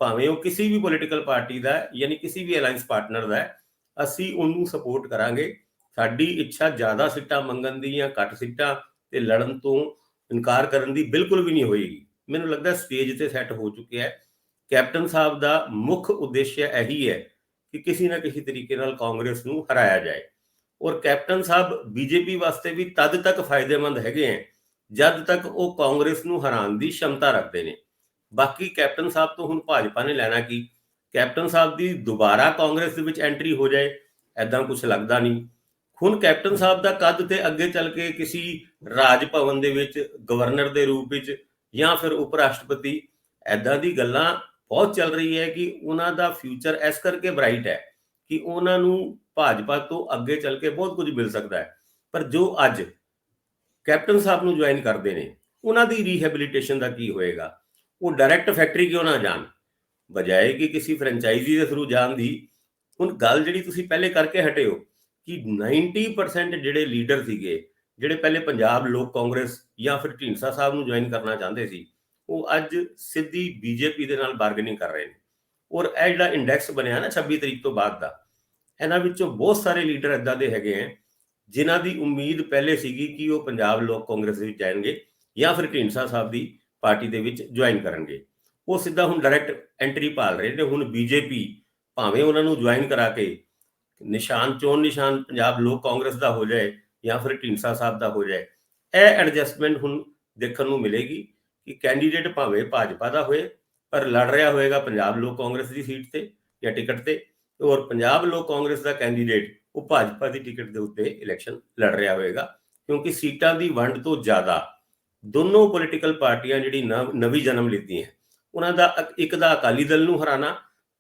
Speaker 2: ਭਾਵੇਂ ਉਹ ਕਿਸੇ ਵੀ ਪੋਲੀਟੀਕਲ ਪਾਰਟੀ ਦਾ ਯਾਨੀ ਕਿਸੇ ਵੀ ਅਲਾਈਅੰਸ ਪਾਰਟਨਰ ਦਾ, ਅਸੀਂ ਉਹਨੂੰ ਸਪੋਰਟ ਕਰਾਂਗੇ। ਸਾਡੀ ਇੱਛਾ ਜ਼ਿਆਦਾ ਸੀਟਾਂ ਮੰਗਣ ਦੀ ਜਾਂ ਘੱਟ ਸੀਟਾਂ ਤੇ ਲੜਨ ਤੋਂ ਇਨਕਾਰ ਕਰਨ ਦੀ ਬਿਲਕੁਲ ਵੀ ਨਹੀਂ ਹੋਏਗੀ। ਮੈਨੂੰ ਲੱਗਦਾ ਸਟੇਜ ਤੇ ਸੈੱਟ ਹੋ ਚੁੱਕਿਆ ਹੈ। ਕੈਪਟਨ ਸਾਹਿਬ ਦਾ ਮੁੱਖ ਉਦੇਸ਼ ਇਹੀ ਹੈ ਕਿ ਕਿਸੇ ਨਾ ਕਿਸੇ ਤਰੀਕੇ ਨਾਲ ਕਾਂਗਰਸ ਨੂੰ ਹਰਾਇਆ ਜਾਏ। ਔਰ ਕੈਪਟਨ ਸਾਹਿਬ ਬੀਜੇਪੀ ਵਾਸਤੇ ਵੀ ਤਦ ਤੱਕ ਫਾਇਦੇਮੰਦ ਹੈਗੇ ਹੈ ਜਦ ਤੱਕ ਉਹ ਕਾਂਗਰਸ ਨੂੰ ਹਰਾਉਣ ਦੀ ਸ਼ਮਤਾ ਰੱਖਦੇ ਨੇ। ਬਾਕੀ ਕੈਪਟਨ ਸਾਹਿਬ ਤੋਂ ਹੁਣ ਭਾਜਪਾ ਨੇ ਲੈਣਾ ਕੀ? ਕੈਪਟਨ ਸਾਹਿਬ ਦੀ ਦੁਬਾਰਾ ਕਾਂਗਰਸ ਦੇ ਵਿੱਚ ਐਂਟਰੀ ਹੋ ਜਾਏ, ਐਦਾਂ ਕੁਝ ਲੱਗਦਾ ਨਹੀਂ। ਹੁਣ ਕੈਪਟਨ ਸਾਹਿਬ ਦਾ ਕੱਦ ਤੇ ਅੱਗੇ ਚੱਲ ਕੇ ਕਿਸੇ ਰਾਜ ਭਵਨ ਦੇ ਵਿੱਚ ਗਵਰਨਰ ਦੇ ਰੂਪ ਵਿੱਚ ਜਾਂ ਫਿਰ ਉਪ ਰਾਸ਼ਟਰਪਤੀ, ਐਦਾਂ ਦੀ ਗੱਲਾਂ ਬਹੁਤ ਚੱਲ ਰਹੀ ਹੈ ਕਿ ਉਹਨਾਂ ਦਾ ਫਿਊਚਰ ਇਸ ਕਰਕੇ ਬ੍ਰਾਈਟ ਹੈ ਕਿ ਉਹਨਾਂ ਨੂੰ ਭਾਜਪਾ ਤੋਂ ਅੱਗੇ ਚੱਲ ਕੇ ਬਹੁਤ ਕੁਝ ਮਿਲ ਸਕਦਾ ਹੈ। ਪਰ ਜੋ ਅੱਜ ਕੈਪਟਨ ਸਾਹਿਬ ਨੂੰ ਜੁਆਇਨ ਕਰਦੇ ਨੇ, ਉਹਨਾਂ ਦੀ ਰੀਹੈਬਿਲਿਟੇਸ਼ਨ ਦਾ ਕੀ ਹੋਏਗਾ? ਉਹ ਡਾਇਰੈਕਟ ਫੈਕਟਰੀ ਕਿਉਂ ਨਾ ਜਾਣ, ਬਜਾਏ ਕਿ ਕਿਸੇ ਫਰੈਂਚਾਈਜ਼ੀ ਦੇ ਥਰੂ ਜਾਣ ਦੀ। ਹੁਣ ਗੱਲ ਜਿਹੜੀ ਤੁਸੀਂ ਪਹਿਲੇ ਕਰਕੇ ਹਟੇ ਹੋ ਕਿ 90% ਜਿਹੜੇ ਲੀਡਰ ਸੀਗੇ, ਜਿਹੜੇ ਪਹਿਲੇ ਪੰਜਾਬ ਲੋਕ ਕਾਂਗਰਸ ਜਾਂ ਫਿਰ ਢੀਂਡਸਾ ਸਾਹਿਬ ਨੂੰ ਜੁਆਇਨ ਕਰਨਾ ਚਾਹੁੰਦੇ ਸੀ, ਉਹ ਅੱਜ ਸਿੱਧੀ ਬੀਜੇਪੀ ਦੇ ਨਾਲ ਬਾਰਗੇਨਿੰਗ ਕਰ ਰਹੇ ਨੇ। ਔਰ ਇਹ ਜਿਹੜਾ ਇੰਡੈਕਸ ਬਣਿਆ ਨਾ 26 ਤਰੀਕ ਤੋਂ ਬਾਅਦ ਦਾ, ਇਹਨਾਂ ਵਿੱਚੋਂ ਬਹੁਤ ਸਾਰੇ ਲੀਡਰ ਇੱਦਾਂ ਦੇ ਹੈਗੇ ਹੈ ਜਿਨ੍ਹਾਂ ਦੀ ਉਮੀਦ ਪਹਿਲੇ ਸੀਗੀ ਕਿ ਉਹ ਪੰਜਾਬ ਲੋਕ ਕਾਂਗਰਸ ਵਿੱਚ ਜਾਣਗੇ ਜਾਂ ਫਿਰ ਢੀਂਡਸਾ ਸਾਹਿਬ ਦੀ ਪਾਰਟੀ ਦੇ ਵਿੱਚ ਜੁਆਇਨ ਕਰਨਗੇ। ਉਹ ਸਿੱਧਾ ਹੁਣ ਡਾਇਰੈਕਟ ਐਂਟਰੀ ਭਾਲ ਰਹੇ ਨੇ। ਹੁਣ ਬੀਜੇਪੀ ਭਾਵੇਂ ਉਹਨਾਂ ਨੂੰ ਜੁਆਇਨ ਕਰਾ ਕੇ ਚੋਣ ਨਿਸ਼ਾਨ ਪੰਜਾਬ ਲੋਕ ਕਾਂਗਰਸ ਦਾ ਹੋ ਜਾਏ ਜਾਂ ਫਿਰ ਢੀਂਡਸਾ ਸਾਹਿਬ ਦਾ ਹੋ ਜਾਏ, ਇਹ ਐਡਜਸਟਮੈਂਟ ਹੁਣ ਦੇਖਣ ਨੂੰ ਮਿਲੇਗੀ ਕਿ ਕੈਂਡੀਡੇਟ ਭਾਵੇਂ ਭਾਜਪਾ ਦਾ ਹੋਏ ਪਰ ਲੜ ਰਿਹਾ ਹੋਏਗਾ ਪੰਜਾਬ ਲੋਕ ਕਾਂਗਰਸ ਦੀ ਸੀਟ ਤੇ ਜਾਂ ਟਿਕਟ ਤੇ, ਔਰ ਪੰਜਾਬ ਲੋਕ ਕਾਂਗਰਸ ਦਾ ਕੈਂਡੀਡੇਟ ਉਹ ਭਾਜਪਾ ਦੀ ਟਿਕਟ ਦੇ ਉੱਤੇ ਇਲੈਕਸ਼ਨ ਲੜ ਰਿਹਾ ਹੋਏਗਾ। ਕਿਉਂਕਿ ਸੀਟਾਂ ਦੀ ਵੰਡ ਤੋਂ ਜ਼ਿਆਦਾ ਦੋਨੋਂ ਪੋਲੀਟੀਕਲ ਪਾਰਟੀਆਂ ਜਿਹੜੀ ਨਵੀਂ ਜਨਮ ਲਿੱਤੀ ਹੈ, ਉਹਨਾਂ ਦਾ ਇੱਕ ਦਾ ਅਕਾਲੀ ਦਲ ਨੂੰ ਹਰਾਣਾ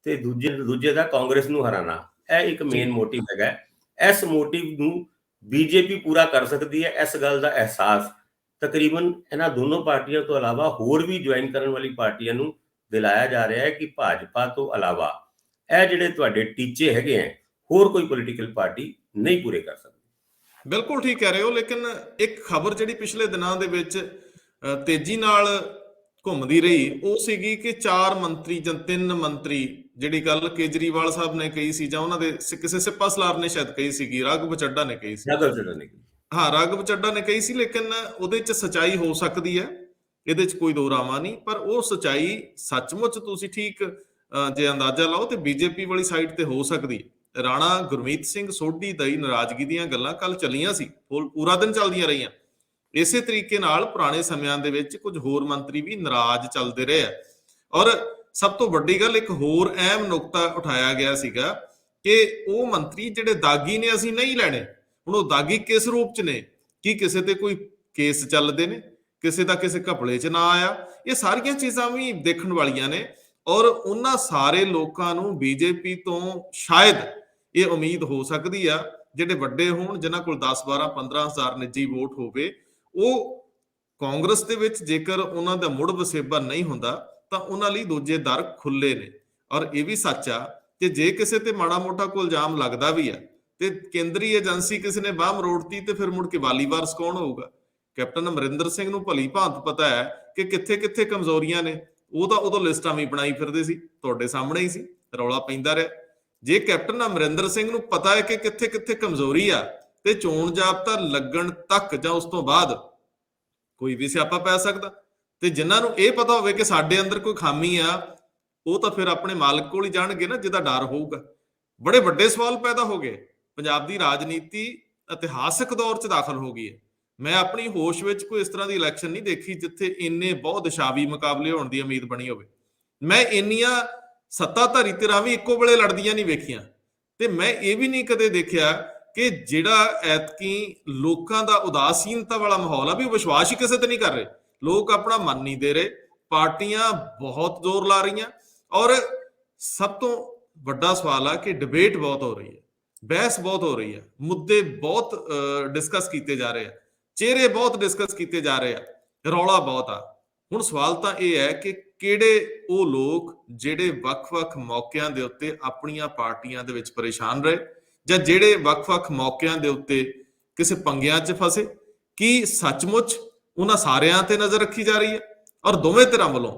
Speaker 2: ਤੇ ਦੂਜੇ ਦਾ ਕਾਂਗਰਸ ਨੂੰ ਹਰਾਣਾ, ਇਹ ਇੱਕ ਮੇਨ ਮੋਟਿਵ ਹੈਗਾ। ਇਸ ਮੋਟਿਵ ਨੂੰ ਬੀਜੇਪੀ ਪੂਰਾ ਕਰ ਸਕਦੀ ਹੈ। ਇਸ ਗੱਲ ਦਾ ਅਹਿਸਾਸ ਤਕਰੀਬਨ ਇਹਨਾਂ ਦੋਨੋਂ ਪਾਰਟੀਆਂ ਤੋਂ ਇਲਾਵਾ ਹੋਰ ਵੀ ਜੁਆਇਨ ਕਰਨ ਵਾਲੀ ਪਾਰਟੀਆਂ ਨੂੰ ਦਿਲਾਇਆ ਜਾ ਰਿਹਾ ਹੈ ਕਿ ਭਾਜਪਾ ਤੋਂ ਇਲਾਵਾ ਇਹ ਜਿਹੜੇ ਤੁਹਾਡੇ ਟੀਚੇ ਹੈਗੇ ਹੈ ਹੋਰ ਕੋਈ ਪੋਲੀਟੀਕਲ ਪਾਰਟੀ ਨਹੀਂ ਪੂਰੇ ਕਰ ਸਕਦੀ।
Speaker 1: ਬਿਲਕੁਲ ਠੀਕ ਕਹਿ ਰਹੇ ਹੋ। ਲੇਕਿਨ ਇੱਕ ਖਬਰ ਜਿਹੜੀ ਪਿਛਲੇ ਦਿਨਾਂ ਦੇ ਵਿੱਚ ਤੇਜ਼ੀ ਨਾਲ ਘੁੰਮਦੀ ਰਹੀ ਉਹ ਸੀਗੀ ਕਿ 4 ਮੰਤਰੀ ਜਾਂ 3 ਮੰਤਰੀ, ਜਿਹੜੀ ਗੱਲ ਕੇਜਰੀਵਾਲ ਸਾਹਿਬ ਨੇ ਕਹੀ ਸੀ ਜਾਂ ਉਹਨਾਂ ਦੇ ਕਿਸੇ ਸਿਪਾ ਸਲਾਰ ਨੇ ਸ਼ਾਇਦ ਕਹੀ ਸੀਗੀ, ਰਾਘਵ ਚੱਡਾ ਨੇ ਕਹੀ ਸੀ, ਰਾਘਵ ਚੱਡਾ ਨੇ ਕਹੀ ਸੀ, ਲੇਕਿਨ ਉਹਦੇ 'ਚ ਸਚਾਈ ਹੋ ਸਕਦੀ ਹੈ, ਇਹਦੇ 'ਚ ਕੋਈ ਦੋ ਰਾਵਾਂ ਨਹੀਂ। ਪਰ ਉਹ ਸਚਾਈ ਸੱਚਮੁੱਚ ਤੁਸੀਂ ਠੀਕ ਜੇ ਅੰਦਾਜ਼ਾ ਲਾਓ ਤੇ ਬੀਜੇਪੀ ਵਾਲੀ ਸਾਈਡ ਤੇ ਹੋ ਸਕਦੀ ਹੈ। ਰਾਣਾ ਗੁਰਮੀਤ ਸਿੰਘ ਸੋਢੀ ਦੀ ਨਾਰਾਜ਼ਗੀ ਦੀਆਂ ਗੱਲਾਂ ਕੱਲ ਚੱਲੀਆਂ ਸੀ, ਪੂਰਾ ਦਿਨ ਚੱਲਦੀਆਂ ਰਹੀਆਂ। ਇਸੇ ਤਰੀਕੇ ਨਾਲ ਪੁਰਾਣੇ ਸਮਿਆਂ ਦੇ ਵਿੱਚ ਕੁਝ ਹੋਰ ਮੰਤਰੀ ਵੀ ਨਾਰਾਜ਼ ਚੱਲਦੇ ਰਹੇ ਆ। ਔਰ ਸਭ ਤੋਂ ਵੱਡੀ ਗੱਲ, ਇੱਕ ਹੋਰ ਅਹਿਮ ਨੁਕਤਾ ਉਠਾਇਆ ਗਿਆ ਸੀਗਾ ਕਿ ਉਹ ਮੰਤਰੀ ਜਿਹੜੇ ਦਾਗੀ ਨੇ ਅਸੀਂ ਨਹੀਂ ਲੈਣੇ। ਹੁਣ ਉਹ ਦਾਗੀ ਕਿਸ ਰੂਪ 'ਚ ਨੇ? ਕੀ ਕਿਸੇ ਤੇ ਕੋਈ ਕੇਸ ਚੱਲਦੇ ਨੇ, ਕਿਸੇ ਦਾ ਕਿਸੇ ਘਪਲੇ 'ਚ ਨਾ ਆਇਆ? ਇਹ ਸਾਰੀਆਂ ਚੀਜ਼ਾਂ ਵੀ ਦੇਖਣ ਵਾਲੀਆਂ ਨੇ। ਔਰ ਉਹਨਾਂ ਸਾਰੇ ਲੋਕਾਂ ਨੂੰ ਬੀਜੇਪੀ ਤੋਂ ਸ਼ਾਇਦ ਇਹ ਉਮੀਦ ਹੋ ਸਕਦੀ ਆ, ਜਿਹੜੇ ਵੱਡੇ ਹੋਣ, ਜਿਨ੍ਹਾਂ ਕੋਲ 10-12-15 ਹਜ਼ਾਰ ਨਿੱਜੀ ਵੋਟ ਹੋਵੇ, ਉਹ ਕਾਂਗਰਸ ਦੇ ਵਿੱਚ ਜੇਕਰ ਉਹਨਾਂ ਦਾ ਮੁੜ ਵਸੇਬਾ ਨਹੀਂ ਹੁੰਦਾ ਤਾਂ ਉਹਨਾਂ ਲਈ ਦੂਜੇ ਦਰ ਖੁੱਲੇ ਨੇ। ਔਰ ਇਹ ਵੀ ਸੱਚ ਆ ਕਿ ਜੇ ਕਿਸੇ ਤੇ ਮਾੜਾ ਮੋਟਾ ਕੋਈ ਇਲਜ਼ਾਮ ਲੱਗਦਾ ਵੀ ਆ ਤੇ ਕੇਂਦਰੀ ਏਜੰਸੀ ਕਿਸੇ ਨੇ ਬਾਹ ਮਰੋੜਤੀ ਤੇ ਫਿਰ ਮੁੜ ਕੇ ਵਾਲੀ ਵਾਰਸ ਕੌਣ ਹੋਊਗਾ? ਕੈਪਟਨ ਅਮਰਿੰਦਰ ਸਿੰਘ ਨੂੰ ਭਲੀ ਭਾਂਤ ਪਤਾ ਹੈ ਕਿ ਕਿੱਥੇ ਕਿੱਥੇ ਕਮਜ਼ੋਰੀਆਂ ਨੇ। ਉਹ ਤਾਂ ਉਦੋਂ ਲਿਸਟਾਂ ਵੀ ਬਣਾਈ ਫਿਰਦੇ ਸੀ, ਤੁਹਾਡੇ ਸਾਹਮਣੇ ਹੀ ਸੀ, ਰੌਲਾ ਪੈਂਦਾ ਰਿਹਾ। ਜੇ ਕੈਪਟਨ ਅਮਰਿੰਦਰ ਸਿੰਘ ਨੂੰ ਪਤਾ ਹੈ ਕਿ ਕਿੱਥੇ ਕਿੱਥੇ ਕਮਜ਼ੋਰੀ ਆ ਤੇ ਚੋਣ ਜਾਬਤਾ ਲੱਗਣ ਤੱਕ ਜਾਂ ਉਸ ਤੋਂ ਬਾਅਦ ਕੋਈ ਵੀ ਸਿਆਪਾ ਪੈ ਸਕਦਾ। ਤੇ ਜਿਨ੍ਹਾਂ ਨੂੰ ਇਹ ਪਤਾ ਹੋਵੇ ਕਿ ਸਾਡੇ ਅੰਦਰ ਕੋਈ ਖਾਮੀ ਆ, ਉਹ ਤਾਂ ਫਿਰ ਆਪਣੇ ਮਾਲਕ ਕੋਲ ਹੀ ਜਾਣਗੇ ਨਾ, ਜਿਹਦਾ ਡਰ ਹੋਊਗਾ। ਬੜੇ ਵੱਡੇ ਸਵਾਲ ਪੈਦਾ ਹੋ ਗਏ। ਪੰਜਾਬ ਦੀ ਰਾਜਨੀਤੀ ਇਤਿਹਾਸਕ ਦੌਰ 'ਚ ਦਾਖਲ ਹੋ ਗਈ ਹੈ। ਮੈਂ ਆਪਣੀ ਹੋਸ਼ ਵਿੱਚ ਕੋਈ ਇਸ ਤਰ੍ਹਾਂ ਦੀ ਇਲੈਕਸ਼ਨ ਨਹੀਂ ਦੇਖੀ ਜਿੱਥੇ ਇੰਨੇ ਬਹੁਤ ਦਿਸ਼ਾਵੀ ਮੁਕਾਬਲੇ ਹੋਣ ਦੀ ਉਮੀਦ ਬਣੀ ਹੋਵੇ। ਮੈਂ ਇੰਨੀਆਂ ਸੱਤਾਧਾਰੀ ਧਿਰਾਂ ਵੀ ਇੱਕੋ ਵੇਲੇ ਲੜਦੀਆਂ ਨਹੀਂ ਵੇਖੀਆਂ, ਤੇ ਮੈਂ ਇਹ ਵੀ ਨਹੀਂ ਕਦੇ ਦੇਖਿਆ ਕਿ ਜਿਹੜਾ ਐਤਕੀ ਲੋਕਾਂ ਦਾ ਉਦਾਸੀਨਤਾ ਵਾਲਾ ਮਾਹੌਲ ਆ ਵੀ ਉਹ ਵਿਸ਼ਵਾਸ ਹੀ ਕਿਸੇ ਤੇ ਨਹੀਂ ਕਰ ਰਹੇ। ਲੋਕ ਆਪਣਾ ਮਨ ਨਹੀਂ ਦੇ ਰਹੇ, ਪਾਰਟੀਆਂ ਬਹੁਤ ਜ਼ੋਰ ਲਾ ਰਹੀਆਂ, ਔਰ ਸਭ ਤੋਂ ਵੱਡਾ ਸਵਾਲ ਆ ਕਿ ਡਿਬੇਟ ਬਹੁਤ ਹੋ ਰਹੀ ਹੈ, ਬਹਿਸ ਬਹੁਤ ਹੋ ਰਹੀ ਹੈ, ਮੁੱਦੇ ਬਹੁਤ ਡਿਸਕਸ ਕੀਤੇ ਜਾ ਰਹੇ ਆ, ਚਿਹਰੇ ਬਹੁਤ ਡਿਸਕਸ ਕੀਤੇ ਜਾ ਰਹੇ ਆ, ਰੌਲਾ ਬਹੁਤ ਆ। ਹੁਣ ਸਵਾਲ ਤਾਂ ਇਹ ਹੈ ਕਿ ਕਿਹੜੇ ਉਹ ਲੋਕ ਜਿਹੜੇ ਵੱਖ-ਵੱਖ ਮੌਕਿਆਂ ਦੇ ਉੱਤੇ ਆਪਣੀਆਂ ਪਾਰਟੀਆਂ ਦੇ ਵਿੱਚ ਪਰੇਸ਼ਾਨ ਰਹੇ, ਜਾਂ ਜਿਹੜੇ ਵੱਖ-ਵੱਖ ਮੌਕਿਆਂ ਦੇ ਉੱਤੇ ਕਿਸੇ ਪੰਗਿਆਂ 'ਚ ਫਸੇ, ਕੀ ਸੱਚਮੁੱਚ ਉਹਨਾਂ ਸਾਰਿਆਂ ਤੇ ਨਜ਼ਰ ਰੱਖੀ ਜਾ ਰਹੀ ਹੈ? ਔਰ ਦੋਵੇਂ ਧਿਰਾਂ ਵੱਲੋਂ,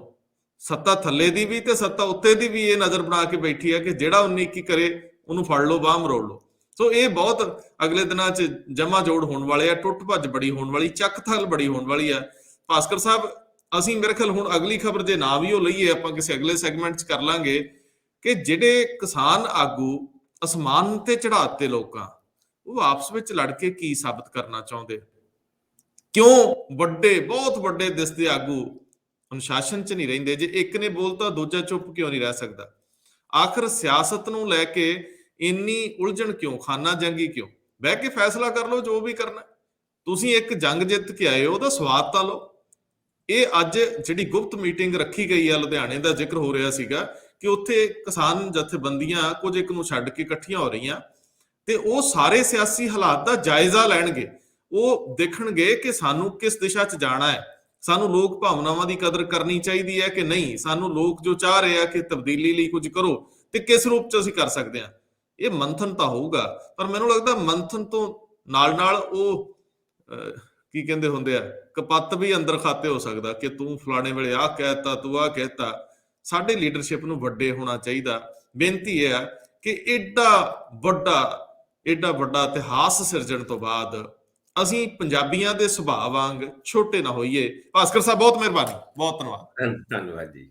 Speaker 1: ਸੱਤਾ ਥੱਲੇ ਦੀ ਵੀ ਤੇ ਸੱਤਾ ਉੱਤੇ ਦੀ ਵੀ, ਇਹ ਨਜ਼ਰ ਬਣਾ ਕੇ ਬੈਠੀ ਹੈ ਕਿ ਜਿਹੜਾ 19-21 ਕਰੇ ਉਹਨੂੰ ਫੜ ਲਓ, ਬਾਹ ਮਰੋੜ ਲਓ। ਸੋ ਇਹ ਬਹੁਤ ਅਗਲੇ ਦਿਨਾਂ 'ਚ ਜਮਾ ਜੋੜ ਹੋਣ ਵਾਲੇ ਆ, ਟੁੱਟ ਭੱਜ ਬੜੀ ਹੋਣ ਵਾਲੀ, ਚੱਕ ਥਲ ਬੜੀ ਹੋਣ ਵਾਲੀ ਆ। ਭਾਸਕਰ ਸਾਹਿਬ, ਅਸੀਂ ਮੇਰੇ ਖਿਆਲ ਹੁਣ ਅਗਲੀ ਖਬਰ ਜੇ ਨਾ ਵੀ ਉਹ ਲਈਏ, ਆਪਾਂ ਕਿਸੇ ਅਗਲੇ ਸੈਗਮੈਂਟ 'ਚ ਕਰ ਲਾਂਗੇ ਕਿ ਜਿਹੜੇ ਕਿਸਾਨ ਆਗੂ ਅਸਮਾਨ ਤੇ ਚੜਾਤੇ ਲੋਕਾਂ, ਉਹ ਆਪਸ ਵਿੱਚ ਲੜ ਕੇ ਕੀ ਸਾਬਤ ਕਰਨਾ ਚਾਹੁੰਦੇ? ਕਿਉਂ ਵੱਡੇ, ਬਹੁਤ ਵੱਡੇ ਦਿਸਦੇ ਆਗੂ ਅਨੁਸ਼ਾਸਨ 'ਚ ਨਹੀਂ ਰਹਿੰਦੇ? ਜੇ ਇੱਕ ਨੇ ਬੋਲਤਾ ਦੂਜਾ ਚੁੱਪ ਕਿਉਂ ਨਹੀਂ ਰਹਿ ਸਕਦਾ? ਆਖਰ ਸਿਆਸਤ ਨੂੰ ਲੈ ਕੇ ਇੰਨੀ ਉਲਝਣ ਕਿਉਂ? ਖਾਨਾ ਜੰਗੀ ਕਿਉਂ? ਬਹਿ ਕੇ ਫੈਸਲਾ ਕਰ ਲਓ ਜੋ ਵੀ ਕਰਨਾ। ਤੁਸੀਂ ਇੱਕ ਜੰਗ ਜਿੱਤ ਕੇ ਆਏ ਹੋ, ਉਹਦਾ ਸਵਾਦ ਤਾਂ ਲਓ। ਇਹ ਅੱਜ ਜਿਹੜੀ ਗੁਪਤ ਮੀਟਿੰਗ ਰੱਖੀ ਗਈ ਆ, ਲੁਧਿਆਣੇ ਦਾ ਜ਼ਿਕਰ ਹੋ ਰਿਹਾ ਸੀਗਾ ਕਿ ਉੱਥੇ ਕਿਸਾਨ ਜਥੇਬੰਦੀਆਂ ਕੁਝ ਇੱਕ ਨੂੰ ਛੱਡ ਕੇ ਇਕੱਠੀਆਂ ਹੋ ਰਹੀਆਂ, ਤੇ ਉਹ ਸਾਰੇ ਸਿਆਸੀ ਹਾਲਾਤ ਦਾ ਜਾਇਜ਼ਾ ਲੈਣਗੇ। ਉਹ ਦੇਖਣਗੇ ਕਿ ਸਾਨੂੰ ਕਿਸ ਦਿਸ਼ਾ 'ਚ ਜਾਣਾ ਹੈ, ਸਾਨੂੰ ਲੋਕ ਭਾਵਨਾਵਾਂ ਦੀ ਕਦਰ ਕਰਨੀ ਚਾਹੀਦੀ ਹੈ ਕਿ ਨਹੀਂ, ਸਾਨੂੰ ਲੋਕ ਜੋ ਚਾਹ ਰਹੇ ਆ ਕਿ ਤਬਦੀਲੀ ਲਈ ਕੁਝ ਕਰੋ, ਤੇ ਕਿਸ ਰੂਪ 'ਚ ਅਸੀਂ ਕਰ ਸਕਦੇ ਹਾਂ। ਇਹ ਮੰਥਨ ਤਾਂ ਹੋਊਗਾ, ਪਰ ਮੈਨੂੰ ਲੱਗਦਾ ਮੰਥਨ ਤੋਂ ਨਾਲ ਨਾਲ ਉਹ ਕੀ ਕਹਿੰਦੇ ਹੁੰਦੇ ਆ, ਕਪੱਤ ਵੀ ਅੰਦਰ ਖਾਤੇ ਹੋ ਸਕਦਾ ਕਿ ਤੂੰ ਫਲਾਣੇ ਵੇਲੇ ਆਹ ਕਹਿਤਾ, ਤੂੰ ਆਹ ਕਹਿਤਾ। ਸਾਡੇ ਲੀਡਰਸ਼ਿਪ ਨੂੰ ਵੱਡੇ ਹੋਣਾ ਚਾਹੀਦਾ। ਬੇਨਤੀ ਇਹ ਆ ਕਿ ਏਡਾ ਵੱਡਾ ਇਤਿਹਾਸ ਸਿਰਜਣ ਤੋਂ ਬਾਅਦ ਅਸੀਂ ਪੰਜਾਬੀਆਂ ਦੇ ਸੁਭਾਅ ਵਾਂਗ ਛੋਟੇ ਨਾ ਹੋਈਏ। ਭਾਸਕਰ ਸਾਹਿਬ, ਬਹੁਤ ਮਿਹਰਬਾਨੀ, ਬਹੁਤ ਧੰਨਵਾਦ।
Speaker 2: ਧੰਨਵਾਦ ਜੀ।